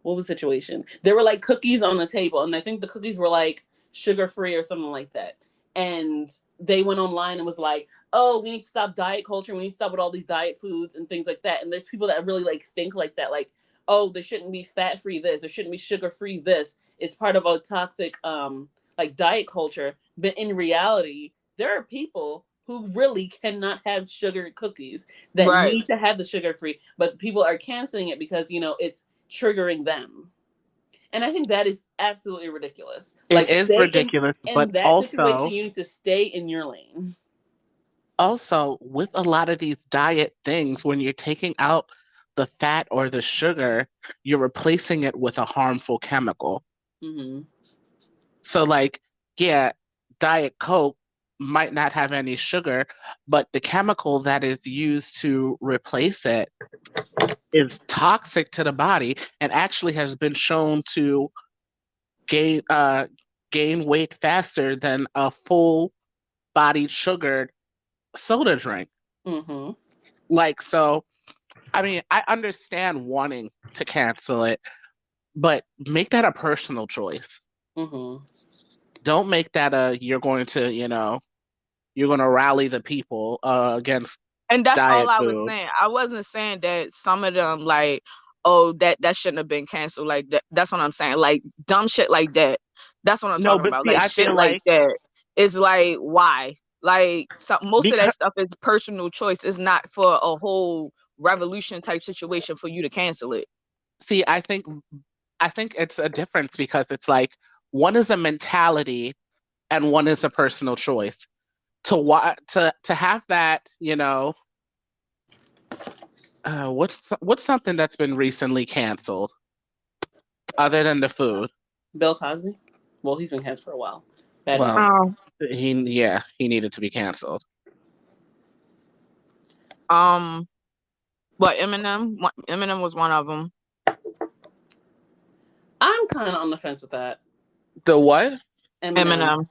Speaker 3: what was the situation? There were like cookies on the table, and I think the cookies were like sugar-free or something like that. And they went online and was like, oh, we need to stop diet culture. We need to stop with all these diet foods and things like that. And there's people that really like think like that, like, oh, there shouldn't be fat-free this, there shouldn't be sugar-free this. It's part of a toxic like diet culture. But in reality, there are people who really cannot have sugar cookies that need to have the sugar-free, but people are canceling it because it's triggering them. And I think that is absolutely ridiculous.
Speaker 2: It is ridiculous, but
Speaker 3: in that
Speaker 2: also
Speaker 3: situation, you need to stay in your lane.
Speaker 2: Also, with a lot of these diet things, when you're taking out the fat or the sugar, you're replacing it with a harmful chemical.
Speaker 3: Mm-hmm.
Speaker 2: So, like, yeah, Diet Coke might not have any sugar, but the chemical that is used to replace it is toxic to the body and actually has been shown to gain weight faster than a full-bodied sugared soda drink.
Speaker 3: Mm-hmm.
Speaker 2: Like, so I mean, I understand wanting to cancel it, but make that a personal choice.
Speaker 3: Mm-hmm.
Speaker 2: Don't make that a you're going to, you're going to rally the people against
Speaker 1: And that's all
Speaker 2: diet
Speaker 1: I was
Speaker 2: food.
Speaker 1: saying. I wasn't saying that some of them like, oh, that shouldn't have been canceled. Like that's what I'm saying. Like dumb shit like that. That's what I'm
Speaker 2: No,
Speaker 1: talking
Speaker 2: but
Speaker 1: about.
Speaker 2: see,
Speaker 1: Like
Speaker 2: I
Speaker 1: shit
Speaker 2: feel
Speaker 1: like
Speaker 2: like
Speaker 1: that. It's like why? Like most of that
Speaker 2: because
Speaker 1: stuff is personal choice. It's not for a whole revolution type situation for you to cancel it.
Speaker 2: see, I think it's a difference because it's like one is a mentality and one is a personal choice. To have that, what's something that's been recently canceled other than the food?
Speaker 3: Bill Cosby. Well, he's been canceled for a while. Bad
Speaker 2: Well,
Speaker 3: music.
Speaker 1: Um,
Speaker 2: he needed to be canceled.
Speaker 1: um, but Eminem was one of them.
Speaker 3: I'm kind of on the fence with that.
Speaker 2: The what?
Speaker 3: Eminem.
Speaker 1: Eminem.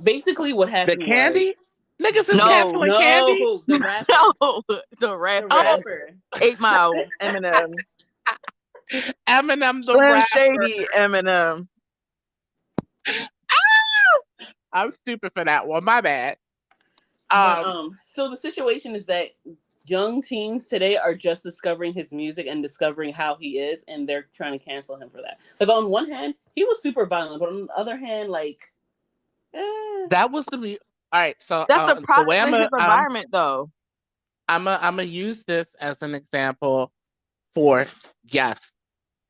Speaker 3: Basically, what
Speaker 2: The
Speaker 3: happened
Speaker 2: candy?
Speaker 3: was
Speaker 2: Niggas is
Speaker 1: No,
Speaker 2: canceling candy?
Speaker 3: no, the rapper,
Speaker 1: no, the
Speaker 3: the
Speaker 1: rapper.
Speaker 2: Oh,
Speaker 3: rapper.
Speaker 1: 8 Mile Eminem.
Speaker 2: Eminem the
Speaker 1: Slim
Speaker 2: rapper.
Speaker 1: Shady Eminem.
Speaker 2: I'm stupid for that one. My bad.
Speaker 3: But
Speaker 2: Um,
Speaker 3: so the situation is that young teens today are just discovering his music and discovering how he is, and they're trying to cancel him for that. Like on one hand, he was super violent, but on the other hand, like,
Speaker 2: that was the all right. So
Speaker 1: That's the
Speaker 2: the
Speaker 1: product
Speaker 2: way
Speaker 1: of his environment, though.
Speaker 2: I'm gonna use this as an example for yes.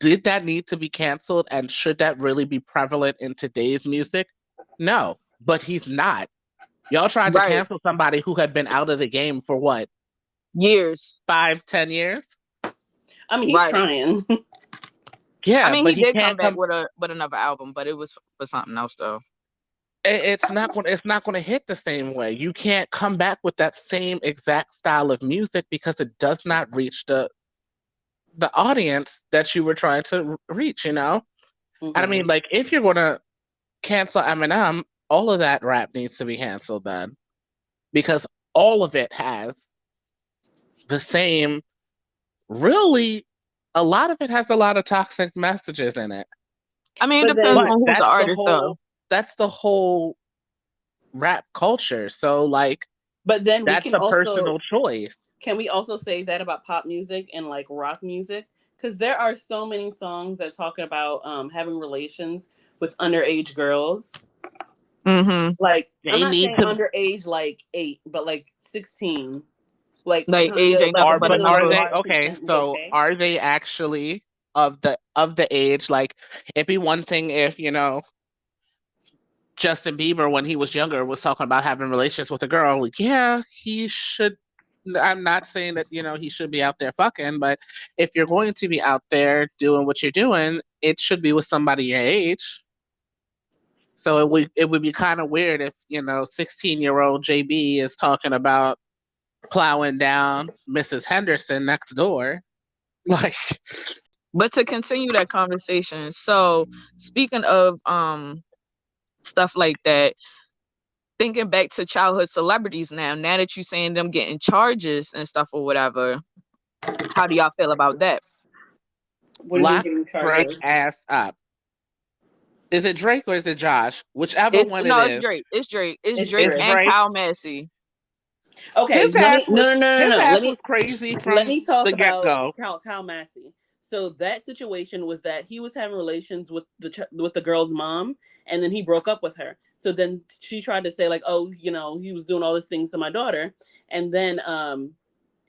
Speaker 2: Did that need to be canceled, and should that really be prevalent in today's music? No, but he's not. Y'all tried to
Speaker 1: Right.
Speaker 2: cancel somebody who had been out of the game for what,
Speaker 1: Years.
Speaker 2: 5, 10 years?
Speaker 3: I mean, he's
Speaker 1: Right.
Speaker 3: trying.
Speaker 1: I
Speaker 2: Yeah,
Speaker 1: mean,
Speaker 2: but
Speaker 1: he
Speaker 2: he
Speaker 1: did come
Speaker 2: can't
Speaker 1: back
Speaker 2: come.
Speaker 1: with another album, but it was for something else, though.
Speaker 2: It's not going to hit the same way. You can't come back with that same exact style of music because it does not reach the audience that you were trying to reach. And I mean,
Speaker 3: Mm-hmm.
Speaker 2: like, if you're gonna cancel Eminem, all of that rap needs to be canceled then, because all of it has the same. Really, a lot of it has a lot of toxic messages in it.
Speaker 1: I mean, it
Speaker 3: But
Speaker 1: depends
Speaker 3: then,
Speaker 2: But
Speaker 1: on who's the artist, though.
Speaker 2: that's the whole rap culture. So like
Speaker 3: we
Speaker 2: that's
Speaker 3: can
Speaker 2: a
Speaker 3: also
Speaker 2: personal choice.
Speaker 3: can we also say that about pop music and like rock music? Because there are so many songs that talk about having relations with underage girls.
Speaker 1: Mm-hmm.
Speaker 3: Like I'm
Speaker 2: They
Speaker 3: not
Speaker 2: need
Speaker 3: saying
Speaker 2: to
Speaker 3: underage like 8, but like 16. Like
Speaker 1: Like,
Speaker 3: kind
Speaker 1: age
Speaker 3: of
Speaker 1: ain't
Speaker 3: like
Speaker 1: nothing
Speaker 2: are
Speaker 1: but a
Speaker 2: but
Speaker 3: feeling like
Speaker 2: are
Speaker 1: number.
Speaker 2: they
Speaker 3: our
Speaker 2: okay,
Speaker 3: consent is
Speaker 2: so
Speaker 3: okay.
Speaker 2: are they actually of the age? Like it'd be one thing if, Justin Bieber when he was younger was talking about having relations with a girl. Like, yeah, he should. I'm not saying that, he should be out there fucking, but if you're going to be out there doing what you're doing, it should be with somebody your age. So it would be kind of weird if, 16-year-old JB is talking about plowing down Mrs. Henderson next door. Like,
Speaker 1: But to continue that conversation, so speaking of stuff like that, thinking back to childhood celebrities now that you're saying them getting charges and stuff or whatever, how do y'all feel about that?
Speaker 3: What do you mean
Speaker 2: lock
Speaker 3: getting
Speaker 2: Drake
Speaker 3: charges?
Speaker 2: ass up. Is it Drake or is it Josh? Whichever
Speaker 1: It's
Speaker 2: one it
Speaker 1: no, it's
Speaker 2: is.
Speaker 1: Drake. It's Drake. It's
Speaker 3: It's
Speaker 1: Drake
Speaker 3: Drake.
Speaker 2: It's
Speaker 1: and
Speaker 2: Drake.
Speaker 1: Kyle Massey.
Speaker 3: Okay,
Speaker 2: His
Speaker 3: let me
Speaker 2: ass was his
Speaker 3: no.
Speaker 2: ass was crazy
Speaker 3: Let
Speaker 2: from
Speaker 3: me talk
Speaker 2: the get
Speaker 3: about
Speaker 2: go.
Speaker 3: Kyle Massey. So that situation was that he was having relations with the girl's mom, and then he broke up with her. So then she tried to say like, oh, he was doing all these things to my daughter, and then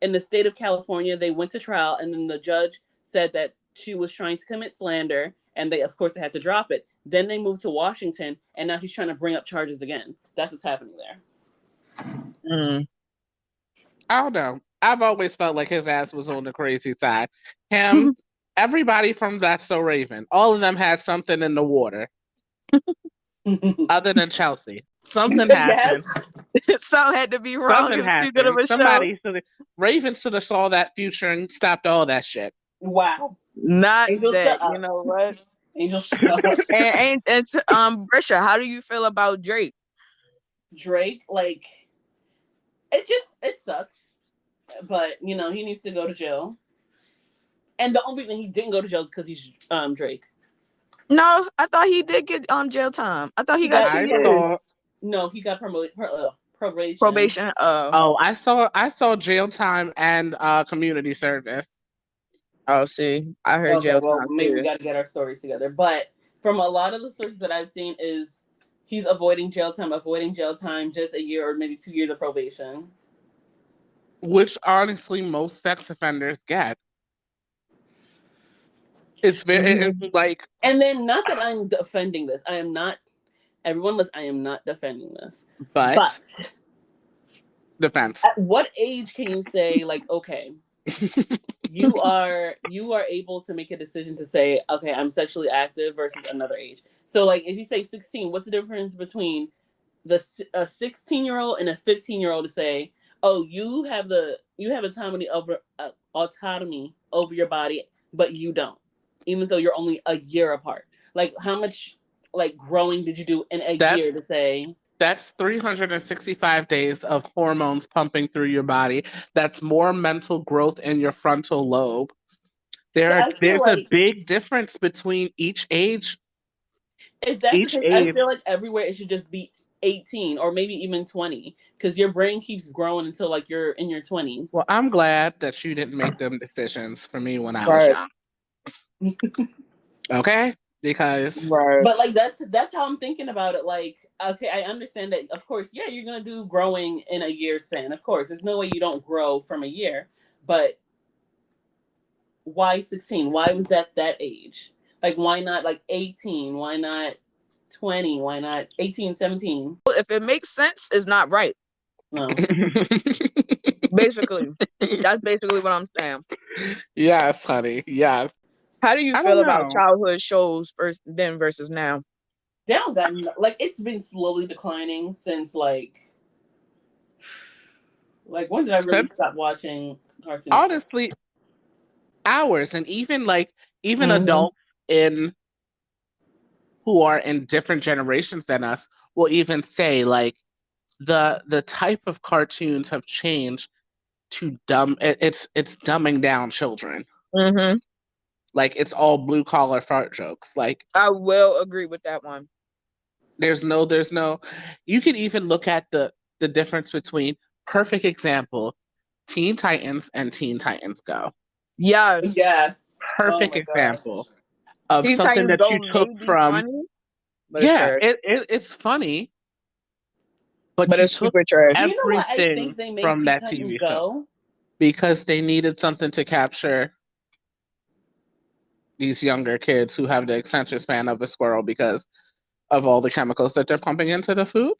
Speaker 3: in the state of California, they went to trial, and then the judge said that she was trying to commit slander, and they, of course, they had to drop it. Then they moved to Washington, and now she's trying to bring up charges again. That's what's happening there.
Speaker 1: Mm.
Speaker 2: I don't know. I've always felt like his ass was on the crazy side. Him, everybody from That's So Raven, all of them had something in the water, other than Chelsea. Something happened.
Speaker 1: Something had to be wrong.
Speaker 2: Something
Speaker 1: It was too good of
Speaker 2: happened.
Speaker 1: a show.
Speaker 2: Raven should have saw that future and stopped all that shit.
Speaker 3: Wow.
Speaker 1: Not
Speaker 3: Angel,
Speaker 1: that,
Speaker 3: shut
Speaker 1: you
Speaker 3: up.
Speaker 1: know what?
Speaker 3: Angel, shut up.
Speaker 1: Brisha, how do you feel about Drake?
Speaker 3: Drake, like, it sucks. but you know he needs to go to jail. And the only reason he didn't go to jail is because he's Drake.
Speaker 1: No, I thought he did get jail time. I thought he got 2
Speaker 2: I
Speaker 1: years
Speaker 2: saw.
Speaker 3: No, he got probation.
Speaker 1: probation.
Speaker 2: Oh, I saw jail time and community service.
Speaker 1: Oh, see, I heard
Speaker 3: Okay,
Speaker 1: jail
Speaker 3: well
Speaker 1: time
Speaker 3: maybe we
Speaker 1: too.
Speaker 3: got to get our stories together. But from a lot of the sources that I've seen, is he's avoiding jail time, just a year or maybe 2 years of probation.
Speaker 2: Which honestly most sex offenders get. It's very it's like,
Speaker 3: And then, not that I'm defending this. I am not. Everyone, listen. I am not defending this.
Speaker 2: but
Speaker 3: But
Speaker 2: defense.
Speaker 3: at what age can you say, like, okay, you are able to make a decision to say, okay, I'm sexually active versus another age. So, like, if you say 16, what's the difference between a 16-year-old and a 15-year-old to say, oh, you have autonomy over your body, but you don't, even though you're only a year apart. Like, how much like growing did you do in a year to say?
Speaker 2: That's 365 days of hormones pumping through your body. That's more mental growth in your frontal lobe. There's a big difference between each age.
Speaker 3: If that's the case, I feel like everywhere it should just be 18 or maybe even 20, because your brain keeps growing until like you're in your 20s.
Speaker 2: Well, I'm glad that you didn't make them decisions for me when I was young. Okay? Because
Speaker 3: but like that's how I'm thinking about it. Like, okay, I understand that, of course, yeah, you're gonna do growing in a year span. Of course, there's no way you don't grow from a year. But why 16? Why was that age? Like, why not like 18? Why not 20? Why not 18, 17?
Speaker 1: If it makes sense, it's not right.
Speaker 3: No.
Speaker 1: Basically, that's basically what I'm saying.
Speaker 2: Yes, honey. Yes.
Speaker 1: How do you feel about childhood shows then versus now?
Speaker 3: They don't got like, it's been slowly declining since like when did I really stop watching cartoons?
Speaker 2: Honestly, hours, and even adults who are in different generations than us will even say like the type of cartoons have changed to it's dumbing down children. Like, it's all blue collar fart jokes. Like,
Speaker 1: I will agree with that one.
Speaker 2: There's no you can even look at the difference between, perfect example, Teen Titans and Teen Titans Go.
Speaker 3: Yes.
Speaker 2: Perfect example of
Speaker 1: Teen
Speaker 2: something
Speaker 1: Titans
Speaker 2: that you took from
Speaker 1: funny,
Speaker 2: it's funny, but
Speaker 1: it's super trash.
Speaker 3: Do you know what I think they made
Speaker 2: from
Speaker 3: Teen
Speaker 2: that
Speaker 3: Titans
Speaker 2: TV
Speaker 3: Go?
Speaker 2: show? Because they needed something to capture these younger kids who have the attention span of a squirrel because of all the chemicals that they're pumping into the food.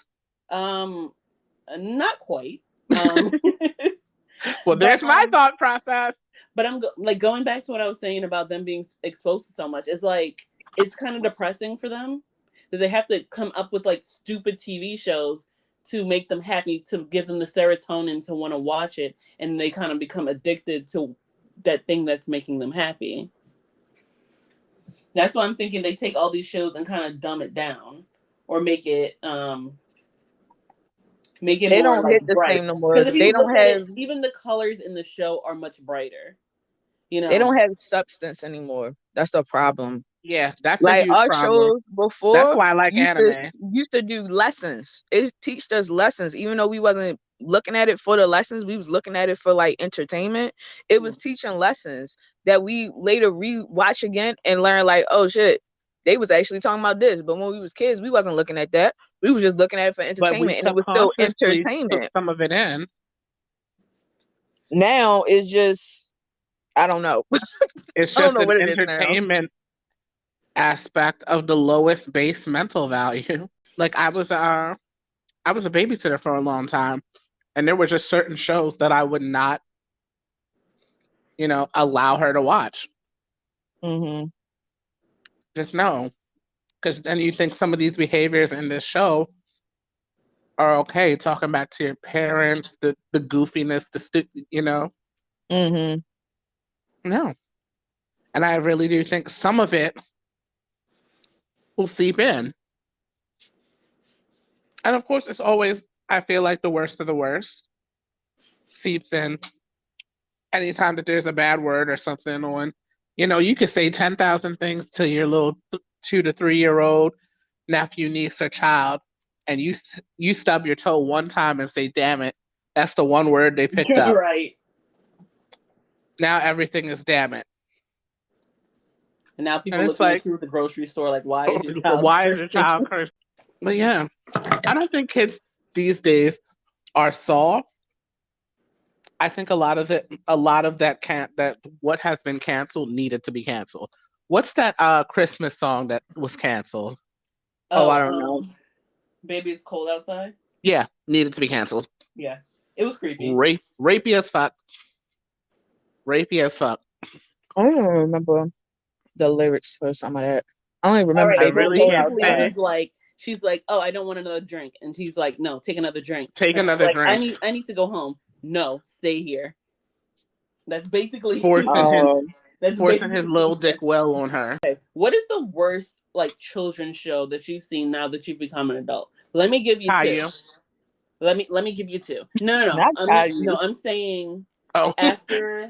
Speaker 3: Not quite.
Speaker 2: Well, there's my thought process.
Speaker 3: But I'm going back to what I was saying about them being exposed to so much. It's like, it's kind of depressing for them that they have to come up with like stupid TV shows to make them happy, to give them the serotonin to want to watch it, and they kind of become addicted to that thing that's making them happy. That's why I'm thinking they take all these shows and kind of dumb it down, or make it
Speaker 1: they
Speaker 3: more,
Speaker 1: don't
Speaker 3: like,
Speaker 1: hit the
Speaker 3: bright.
Speaker 1: same no more.
Speaker 3: Because if
Speaker 1: They
Speaker 3: you
Speaker 1: don't
Speaker 3: look at
Speaker 1: have
Speaker 3: it, even the colors in the show are much brighter. You know,
Speaker 1: they don't have substance anymore. That's the problem.
Speaker 2: Yeah, that's
Speaker 1: like
Speaker 2: a huge
Speaker 1: our
Speaker 2: problem.
Speaker 1: shows before.
Speaker 2: That's why I like anime.
Speaker 1: Used to do lessons. It teached us lessons, even though we wasn't looking at it for the lessons. We was looking at it for like entertainment. It was teaching lessons that we later re-watch again and learn like, oh shit, they was actually talking about this. But when we was kids, we wasn't looking at that. We was just looking at it for entertainment, and it was still entertainment.
Speaker 2: Took some of it in.
Speaker 1: Now it's just, I don't know.
Speaker 2: It's just an entertainment aspect of the lowest base mental value. Like, I was a babysitter for a long time, and there were just certain shows that I would not, allow her to watch. Just no, because then you think some of these behaviors in this show are okay. Talking back to your parents, the goofiness, No. And I really do think some of it will seep in. And of course, it's always, I feel like, the worst of the worst seeps in Anytime that there's a bad word or something on, you could say 10,000 things to your little 2 to 3 year old nephew, niece, or child, and you stub your toe one time and say, "Damn it," that's the one word they picked up.
Speaker 3: Right.
Speaker 2: Now everything is "damn it,"
Speaker 3: And now people
Speaker 2: and it's
Speaker 3: looking at
Speaker 2: like,
Speaker 3: you at the grocery store like, why is your child
Speaker 2: why is your
Speaker 3: cursing?
Speaker 2: child cursing? But yeah, I don't think kids these days are soft. I think a lot of that can't that what has been canceled needed to be canceled. What's that Christmas song that was canceled?
Speaker 1: Oh, I don't know.
Speaker 3: Baby, it's cold outside.
Speaker 2: Yeah, needed to be canceled.
Speaker 3: Yeah, it was creepy.
Speaker 2: Rapey as fuck. Rapey as fuck.
Speaker 1: I don't even remember the lyrics for some of that. I only
Speaker 3: All
Speaker 1: remember
Speaker 3: right,
Speaker 2: I
Speaker 1: Baby
Speaker 3: so
Speaker 2: really
Speaker 1: Cold
Speaker 2: can't
Speaker 3: basically
Speaker 1: Outside.
Speaker 3: she's like, oh, I don't want another drink, and he's like, no, take another drink.
Speaker 2: Take
Speaker 3: And she's
Speaker 2: another
Speaker 3: like,
Speaker 2: drink.
Speaker 3: I need to go home. No, stay here. That's basically
Speaker 2: Forcing
Speaker 3: that's
Speaker 2: forcing his
Speaker 3: basically
Speaker 2: little dick well on her.
Speaker 3: What is the worst like children's show that you've seen now that you've become an adult? Let me give you two.
Speaker 2: Caillou.
Speaker 3: Let me give you two. No.
Speaker 1: Not Caillou.
Speaker 3: I'm saying
Speaker 2: Oh,
Speaker 3: after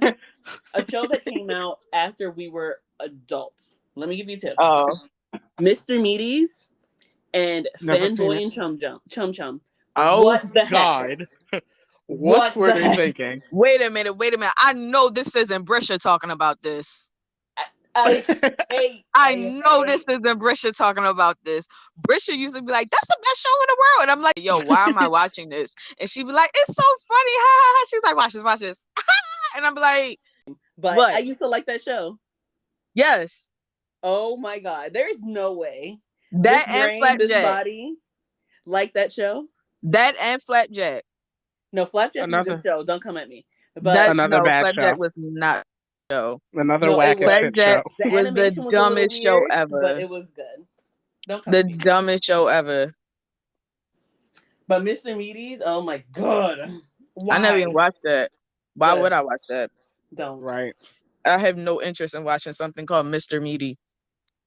Speaker 3: a show that came out after we were adults. Let me give you two.
Speaker 1: Oh,
Speaker 3: Mr. Meaties and
Speaker 2: Never seen
Speaker 3: Fanboy
Speaker 2: it.
Speaker 3: and Chum Chum.
Speaker 2: Oh
Speaker 3: What the heck?
Speaker 2: God.
Speaker 3: What
Speaker 2: What were
Speaker 3: the
Speaker 2: they
Speaker 3: heck?
Speaker 2: thinking?
Speaker 1: wait a minute. I know this isn't Brisha talking about this.
Speaker 3: I hate.
Speaker 1: I know this isn't Brisha talking about this. Brisha used to be like, "That's the best show in the world," and I'm like, "Yo, why am I watching this?" And she'd be like, "It's so funny, ha ha ha." She's like, "Watch this," and I'm like,
Speaker 3: But
Speaker 1: "What?"
Speaker 3: I used to like that show.
Speaker 1: Yes,
Speaker 3: Oh my God. There is no way
Speaker 1: that
Speaker 3: this
Speaker 1: and
Speaker 3: brain, this
Speaker 1: Flapjack.
Speaker 3: body like that show.
Speaker 1: That and Flapjack.
Speaker 3: No, Flapjack is a
Speaker 2: Another
Speaker 3: good show. Don't come at me.
Speaker 1: That
Speaker 3: But
Speaker 2: Another
Speaker 1: no,
Speaker 2: bad
Speaker 1: Flapjack
Speaker 2: show.
Speaker 1: was not a show.
Speaker 2: Another
Speaker 3: no, it
Speaker 2: whack as shit
Speaker 3: was.
Speaker 1: Flapjack
Speaker 2: show.
Speaker 3: The
Speaker 1: was the
Speaker 3: animation was a little
Speaker 1: dumbest show
Speaker 3: weird, but
Speaker 1: ever.
Speaker 3: it was good. Don't come
Speaker 1: The
Speaker 3: at me.
Speaker 1: dumbest show ever.
Speaker 3: But Mr. Meaties, oh my God. Why?
Speaker 1: I never even watched that. Why
Speaker 3: Good.
Speaker 1: would I watch that?
Speaker 3: Don't.
Speaker 2: Right.
Speaker 1: I have no interest in watching something called Mr. Meaty.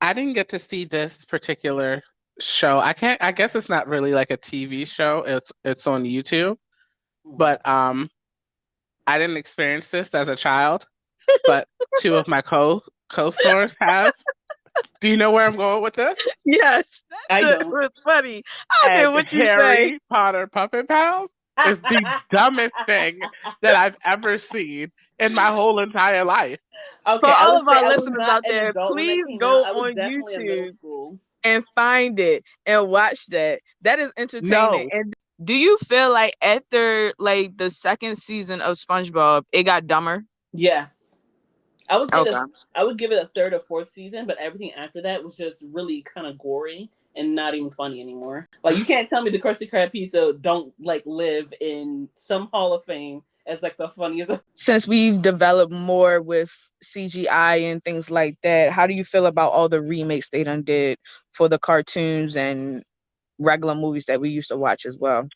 Speaker 2: I didn't get to see this particular show. I guess it's not really like a TV show. It's on YouTube. But I didn't experience this as a child, but two of my co-stars have. Do you know where I'm going with this?
Speaker 1: Yes,
Speaker 3: I
Speaker 1: that
Speaker 3: don't.
Speaker 1: was funny. I don't care
Speaker 2: And
Speaker 1: what you say.
Speaker 2: Harry Potter Puppet Pals is the dumbest thing that I've ever seen in my whole entire life.
Speaker 3: Okay,
Speaker 1: For
Speaker 3: I
Speaker 1: all
Speaker 3: would
Speaker 1: of
Speaker 3: say
Speaker 1: our
Speaker 3: I was
Speaker 1: listeners
Speaker 3: not
Speaker 1: out
Speaker 3: an
Speaker 1: there,
Speaker 3: adult when that
Speaker 1: please
Speaker 3: came
Speaker 1: go
Speaker 3: out. I was
Speaker 1: on
Speaker 3: definitely in middle
Speaker 1: YouTube
Speaker 3: school.
Speaker 1: and find it and watch that. That is entertaining.
Speaker 2: No.
Speaker 1: And do you feel like after like the second season of SpongeBob, it got dumber?
Speaker 3: Yes. I would say
Speaker 1: Okay.
Speaker 3: I would give it a third or fourth season, but everything after that was just really kind of gory and not even funny anymore. Like you can't tell me the Krusty Krab pizza don't like live in some Hall of Fame as like the funniest.
Speaker 1: Since we've developed more with CGI and things like that, how do you feel about all the remakes they done did for the cartoons and regular movies that we used to watch as well?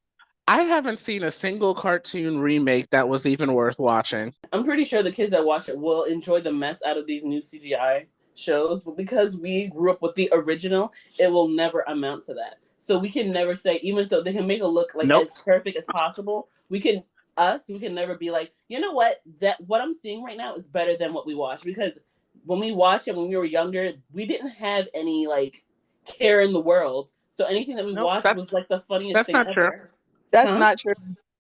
Speaker 2: I haven't seen a single cartoon remake that was even worth watching.
Speaker 3: I'm pretty sure the kids that watch it will enjoy the mess out of these new CGI shows, but because we grew up with the original, it will never amount to that. So we can never say, even though they can make it look like
Speaker 2: Nope.
Speaker 3: as perfect as possible, we can never be like, you know what, that what I'm seeing right now is better than what we watched. Because when we watched it when we were younger, we didn't have any like care in the world. So anything that we watched was like the funniest thing
Speaker 2: That's not
Speaker 3: ever.
Speaker 2: true.
Speaker 1: That's not true.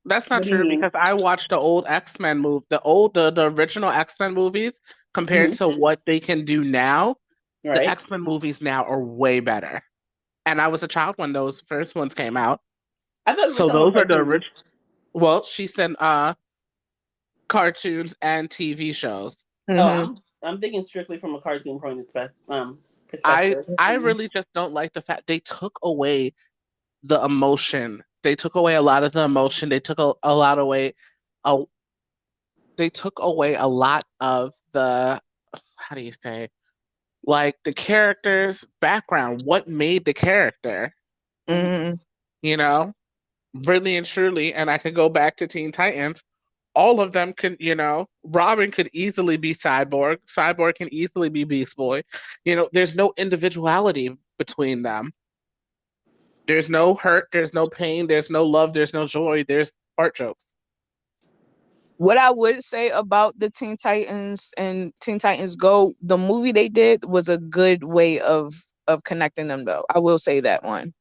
Speaker 2: That's not
Speaker 3: What do you
Speaker 2: true
Speaker 3: mean?
Speaker 2: because I watched the old X-Men movie, the original X-Men movies compared to what they can do now. The
Speaker 3: Right.
Speaker 2: X-Men movies now are way better. And I was a child when those first ones came out.
Speaker 3: I thought we were
Speaker 2: So
Speaker 3: talking
Speaker 2: those
Speaker 3: about
Speaker 2: are the
Speaker 3: cartoons.
Speaker 2: original. Well, she said cartoons and TV shows.
Speaker 1: Mhm.
Speaker 3: Oh, I'm thinking strictly from a cartoon point
Speaker 2: I
Speaker 3: perspective.
Speaker 2: really just don't like the fact they took away the emotion. They took away a lot of the emotion. They took a lot away. They took away a lot of the, how do you say, like the character's background. What made the character?
Speaker 1: Mhm.
Speaker 2: You know, really and truly. And I could go back to Teen Titans. All of them can, Robin could easily be Cyborg. Cyborg can easily be Beast Boy. There's no individuality between them. There's no hurt, there's no pain, there's no love, there's no joy, there's fart jokes.
Speaker 1: What I would say about the Teen Titans and Teen Titans Go, the movie they did was a good way of connecting them though. I will say that one.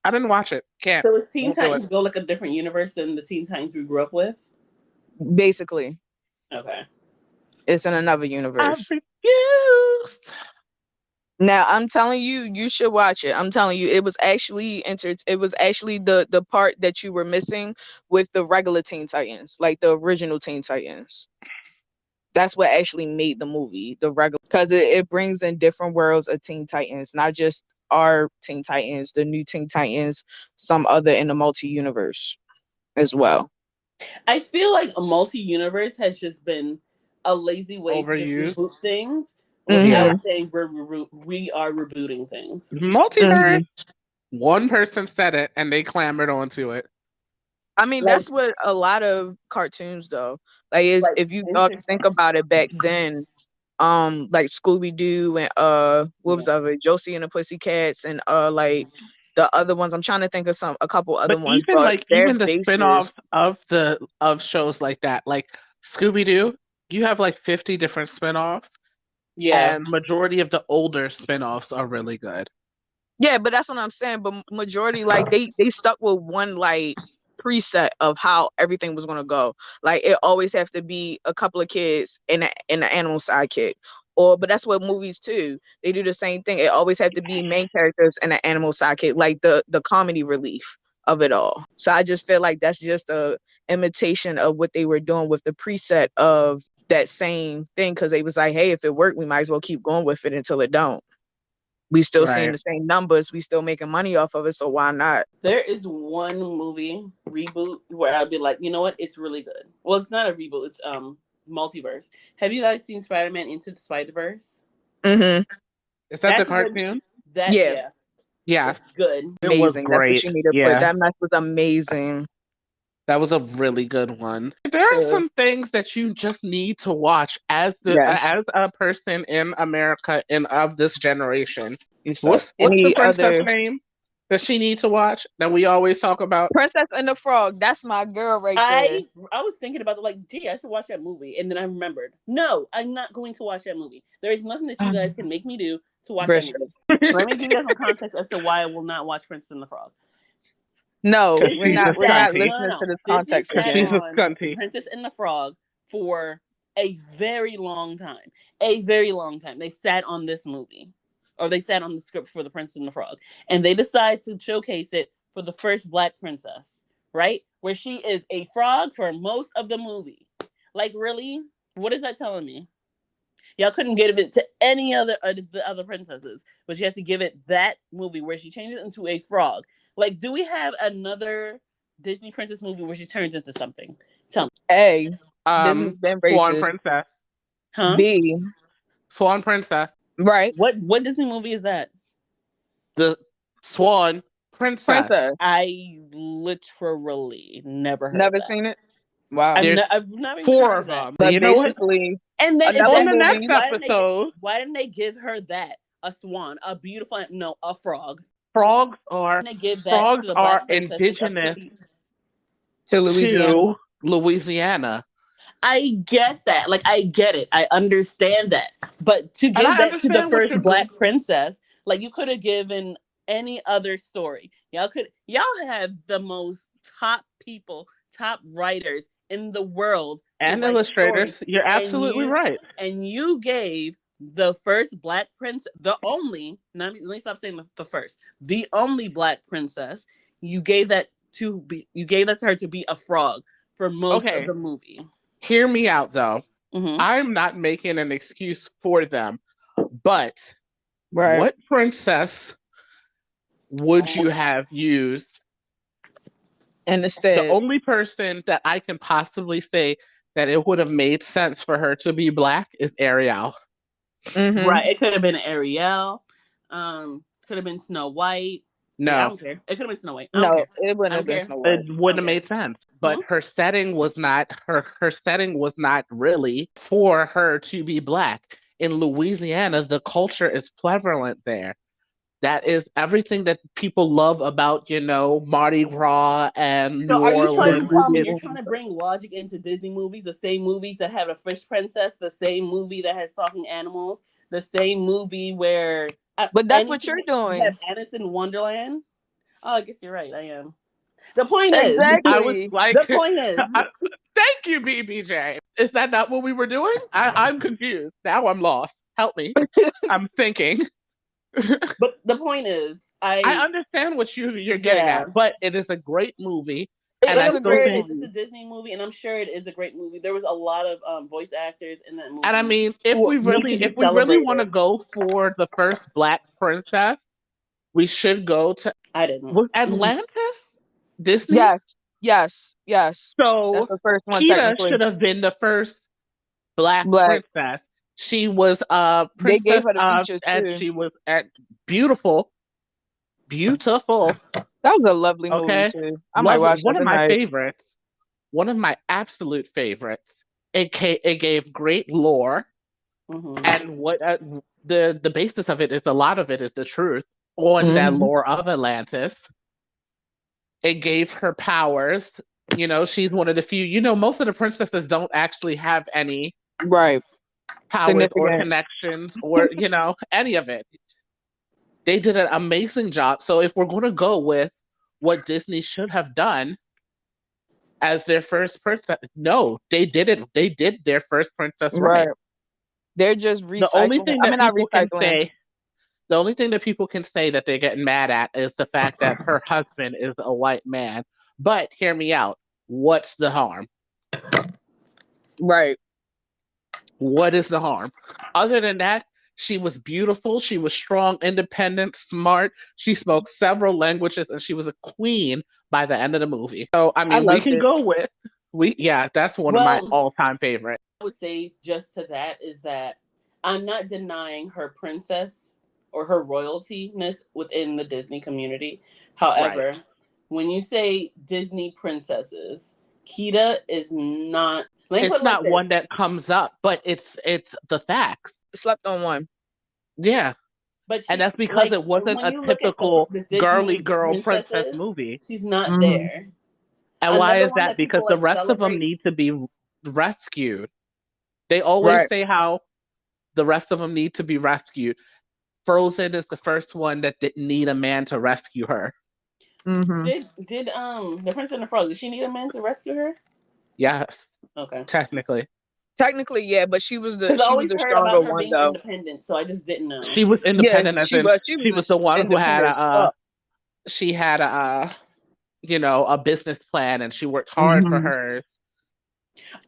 Speaker 2: I didn't watch it. Can't.
Speaker 3: So is Teen
Speaker 2: Won't do it.
Speaker 3: Titans Go like a different universe than the Teen Titans we grew up with?
Speaker 1: Basically,
Speaker 3: Okay.
Speaker 1: it's in another
Speaker 2: I
Speaker 1: universe.
Speaker 2: refuse.
Speaker 1: Now I'm telling you, you should watch it. I'm telling you, it was actually it was actually the part that you were missing with the regular Teen Titans, like the original Teen Titans. That's what actually made the movie the regular, because it brings in different worlds of Teen Titans, not just our Teen Titans, the new Teen Titans, some other in the multi-universe as well.
Speaker 3: I feel like a multi-universe has just been a lazy way to
Speaker 2: Overused.
Speaker 3: just reboot things
Speaker 1: Mhm.
Speaker 3: without saying we are rebooting things.
Speaker 2: Multiverse. One person said it and they clamored onto it.
Speaker 1: I mean,
Speaker 3: Like-
Speaker 1: that's what a lot of cartoons though. Like, is
Speaker 3: Like,
Speaker 1: if you
Speaker 3: insert
Speaker 1: think
Speaker 3: cartoons.
Speaker 1: about it back then, like Scooby Doo and what was the other, Josie and the Pussycats, and like the other ones. I'm trying to think of a couple other
Speaker 2: But
Speaker 1: ones.
Speaker 2: even
Speaker 1: But
Speaker 2: like
Speaker 1: their
Speaker 2: even the
Speaker 1: bases-
Speaker 2: spin-offs of shows like that, like Scooby-Doo, you have like 50 different spin-offs,
Speaker 3: Yeah.
Speaker 2: and majority of the older spin-offs are really good.
Speaker 1: Yeah, but that's what I'm saying. But majority, like they stuck with one like preset of how everything was gonna go. Like it always have to be a couple of kids and an animal sidekick. But that's what movies too. They do the same thing. It always have to be main characters and an animal sidekick, like the comedy relief of it all. So I just feel like that's just a imitation of what they were doing with the preset of that same thing, because they was like, hey, if it worked, we might as well keep going with it until it don't. We still seeing
Speaker 2: Right.
Speaker 1: the same numbers. We still making money off of it. So why not?
Speaker 3: There is one movie reboot where I'd be like, you know what? It's really good. Well, it's not a reboot. It's multiverse. Have you guys seen Spider-Man Into the Spider-Verse?
Speaker 1: Mm-hmm.
Speaker 2: Is that the
Speaker 3: That's a good-
Speaker 2: cartoon?
Speaker 3: That
Speaker 1: Yeah.
Speaker 2: Yes.
Speaker 3: it's good.
Speaker 2: It was
Speaker 1: Amazing. That's
Speaker 2: great.
Speaker 1: what you need to
Speaker 2: Yeah.
Speaker 1: put. That mess was amazing.
Speaker 2: That was a really good one. There are
Speaker 1: Yeah.
Speaker 2: some things that you just need to watch as
Speaker 1: Yes.
Speaker 2: as a person in America and of this generation.
Speaker 1: You said.
Speaker 2: What's
Speaker 1: Any
Speaker 2: the princess
Speaker 1: other
Speaker 2: name that she needs to watch that we always talk about?
Speaker 1: Princess and the Frog? That's my girl right there.
Speaker 3: I was thinking about it, like, gee, I should watch that movie, and then I remembered, no, I'm not going to watch that movie. There is nothing that you guys can make me do to watch that
Speaker 1: Brisha.
Speaker 3: movie. Let me give you guys some context as to why I will not watch Princess and the Frog.
Speaker 1: No,
Speaker 2: Disney
Speaker 1: we're not.
Speaker 2: sat-
Speaker 1: We're not
Speaker 2: no,
Speaker 1: listening
Speaker 3: no.
Speaker 1: to this
Speaker 3: Disney
Speaker 1: context
Speaker 3: sat
Speaker 1: again.
Speaker 2: She's a
Speaker 3: on
Speaker 2: scunty.
Speaker 3: Princess and the Frog for a very long time. A very long time. They sat on this movie, or they sat on the script for the Princess and the Frog, and they decided to showcase it for the first Black princess, right? Where she is a frog for most of the movie. Like, really? What is that telling me? Y'all couldn't give it to any other of the other princesses, but you have to give it that movie where she changes into a frog. Like, do we have another Disney princess movie where she turns into something? Tell me.
Speaker 1: A. Disney's been
Speaker 2: Swan
Speaker 1: racist.
Speaker 2: Princess.
Speaker 3: Huh?
Speaker 1: B.
Speaker 2: Swan Princess.
Speaker 1: Right.
Speaker 3: What Disney movie is that?
Speaker 2: The Swan Princess.
Speaker 1: Princess.
Speaker 3: I literally never heard
Speaker 1: Never
Speaker 3: of that.
Speaker 1: seen it. Wow.
Speaker 2: There's
Speaker 3: I've never even
Speaker 2: 4
Speaker 3: heard
Speaker 2: of
Speaker 3: that.
Speaker 2: them.
Speaker 1: But
Speaker 2: You know what?
Speaker 1: basically,
Speaker 3: And then
Speaker 1: Another
Speaker 2: On the next
Speaker 1: movie-
Speaker 2: episode,
Speaker 3: why didn't they give her that? A swan, a beautiful, no, a frog.
Speaker 2: frogs are
Speaker 3: Why didn't they give that
Speaker 2: Frogs
Speaker 3: to the
Speaker 2: are
Speaker 3: Black princess?
Speaker 2: indigenous
Speaker 1: to Louisiana.
Speaker 2: to Louisiana.
Speaker 3: I get that. Like, I get it. I understand that. But to give
Speaker 2: I
Speaker 3: that to
Speaker 2: understand
Speaker 3: the
Speaker 2: what
Speaker 3: first
Speaker 2: you're
Speaker 3: Black
Speaker 2: doing.
Speaker 3: princess, like, you could have given any other story. Y'all have the most top people, top writers in the world to
Speaker 2: And
Speaker 3: write
Speaker 2: illustrators.
Speaker 3: stories.
Speaker 2: You're absolutely right.
Speaker 3: And you gave the first Black princess, the only, let me stop saying the first, the only Black princess, you gave that to her to be a frog for most
Speaker 2: Okay.
Speaker 3: of the movie.
Speaker 2: Hear me out, though.
Speaker 3: Mhm.
Speaker 2: I'm not making an excuse for them, but
Speaker 1: Right.
Speaker 2: what princess would you have used?
Speaker 1: And
Speaker 2: The
Speaker 1: instead,
Speaker 2: only person that I can possibly say that it would have made sense for her to be Black is Ariel.
Speaker 1: mhm.
Speaker 3: Right. It could have been Ariel. Could have been Snow White. I
Speaker 2: No,
Speaker 3: don't care. It could have been Snow White. I don't
Speaker 1: No,
Speaker 3: care.
Speaker 1: it wouldn't
Speaker 3: I
Speaker 1: have
Speaker 3: don't
Speaker 1: been
Speaker 3: care.
Speaker 1: Snow White.
Speaker 2: it wouldn't have
Speaker 3: Okay.
Speaker 2: made sense. But
Speaker 3: Mhm.
Speaker 2: her setting was not her setting was not really for her to be Black. In Louisiana, the culture is prevalent there. That is everything that people love about, Mardi Gras and
Speaker 3: So
Speaker 2: New
Speaker 3: are you trying to
Speaker 2: Orleans.
Speaker 3: tell me you're trying to bring logic into Disney movies? The same movies that have a fish princess, the same movie that has talking animals, the same movie where
Speaker 1: But that's what you're
Speaker 3: you have
Speaker 1: doing.
Speaker 3: Alice in Wonderland. Oh, I guess you're right. I am. The point is,
Speaker 2: I was
Speaker 1: Exactly.
Speaker 2: like,
Speaker 3: the point is,
Speaker 2: thank you, BBJ. Is that not what we were doing? I'm confused. Now I'm lost. Help me. I'm thinking.
Speaker 3: but the point is,
Speaker 2: I understand what you're getting
Speaker 3: Yeah.
Speaker 2: at, but it is a great movie.
Speaker 1: It
Speaker 2: I
Speaker 1: is a
Speaker 2: still
Speaker 1: great
Speaker 2: think,
Speaker 3: It's a Disney movie, and I'm sure it is a great movie. There was a lot of voice actors in that movie.
Speaker 2: and I mean, if
Speaker 1: Well,
Speaker 2: we
Speaker 3: need
Speaker 2: really
Speaker 3: to be
Speaker 2: want to
Speaker 3: celebrated.
Speaker 2: go for the first Black princess, we should go to
Speaker 3: I didn't.
Speaker 2: was Atlantis Disney.
Speaker 1: Yes. That's
Speaker 2: So
Speaker 1: the first one,
Speaker 2: Kita
Speaker 1: technically.
Speaker 2: should have been the first Black
Speaker 1: Black.
Speaker 2: princess. She was
Speaker 1: They gave
Speaker 2: princess
Speaker 1: her the features
Speaker 2: and
Speaker 1: too.
Speaker 2: she was beautiful.
Speaker 1: That was a lovely movie
Speaker 2: Okay.
Speaker 1: too. I might watch
Speaker 2: One
Speaker 1: that
Speaker 2: of my
Speaker 1: tonight.
Speaker 2: favorites. One of my absolute favorites. It gave great lore, and what the basis of it is, a lot of it is the truth on that lore of Atlantis. It gave her powers. She's one of the few. Most of the princesses don't actually have any
Speaker 1: Right.
Speaker 2: powers or
Speaker 1: Significance.
Speaker 2: connections or any of it. They did an amazing job. So if we're going to go with what Disney should have done as their first princess, no, they did it. They did their first princess right.
Speaker 1: They're just recycling.
Speaker 2: The only thing that
Speaker 1: not
Speaker 2: people can
Speaker 1: recycling.
Speaker 2: say, the only thing that people can say that they're getting mad at is the fact that her husband is a white man. But hear me out. What's the harm?
Speaker 1: Right.
Speaker 2: What is the harm? Other than that, she was beautiful. She was strong, independent, smart. She spoke several languages, and she was a queen by the end of the movie. So, I mean, we can go with that's one of my all-time favorites.
Speaker 3: I would say just to that is that I'm not denying her princess or her royalty-ness within the Disney community. However, when you say Disney princesses, Kita is not.
Speaker 2: It's not one that comes up, but it's the facts.
Speaker 1: Slept on one.
Speaker 2: Yeah. And that's because it wasn't a typical girly girl princess movie.
Speaker 3: She's not there.
Speaker 2: And why is that? Because the rest of them need to be rescued. They always say how the rest of them need to be rescued. Frozen is the first one that didn't need a man to rescue her.
Speaker 3: Did the Princess and the Frog, did she need a man to rescue her?
Speaker 2: Yes.
Speaker 3: Okay.
Speaker 2: Technically,
Speaker 1: yeah, but she was the
Speaker 3: stronger one, though. Independent, so I just didn't know.
Speaker 2: She was independent, as in she was the one who had a business plan, and she worked hard for hers.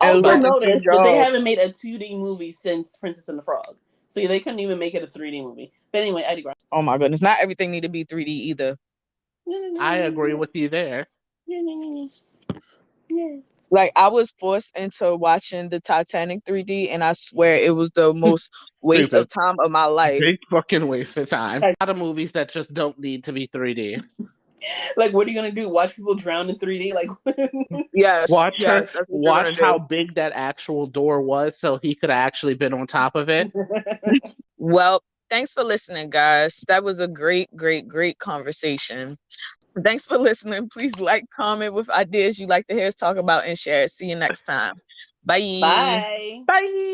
Speaker 3: Also notice that they haven't made a 2D movie since Princess and the Frog, so they couldn't even make it a 3D movie. But anyway, I digress.
Speaker 1: Oh my goodness, not everything need to be 3D either.
Speaker 2: I agree with you there.
Speaker 1: Like, I was forced into watching the Titanic 3D, and I swear it was the most waste of time of my life.
Speaker 2: Big fucking waste of time. A lot of movies that just don't need to be 3D.
Speaker 3: Like, what are you gonna do? Watch people drown in 3D? Like,
Speaker 1: yes.
Speaker 2: Watch how big that actual door was, so he could have actually been on top of it.
Speaker 1: Well, thanks for listening, guys. That was a great conversation. Thanks for listening. Please like, comment with ideas you'd like to hear us talk about, and share it. See you next time. Bye.
Speaker 3: Bye.
Speaker 2: Bye.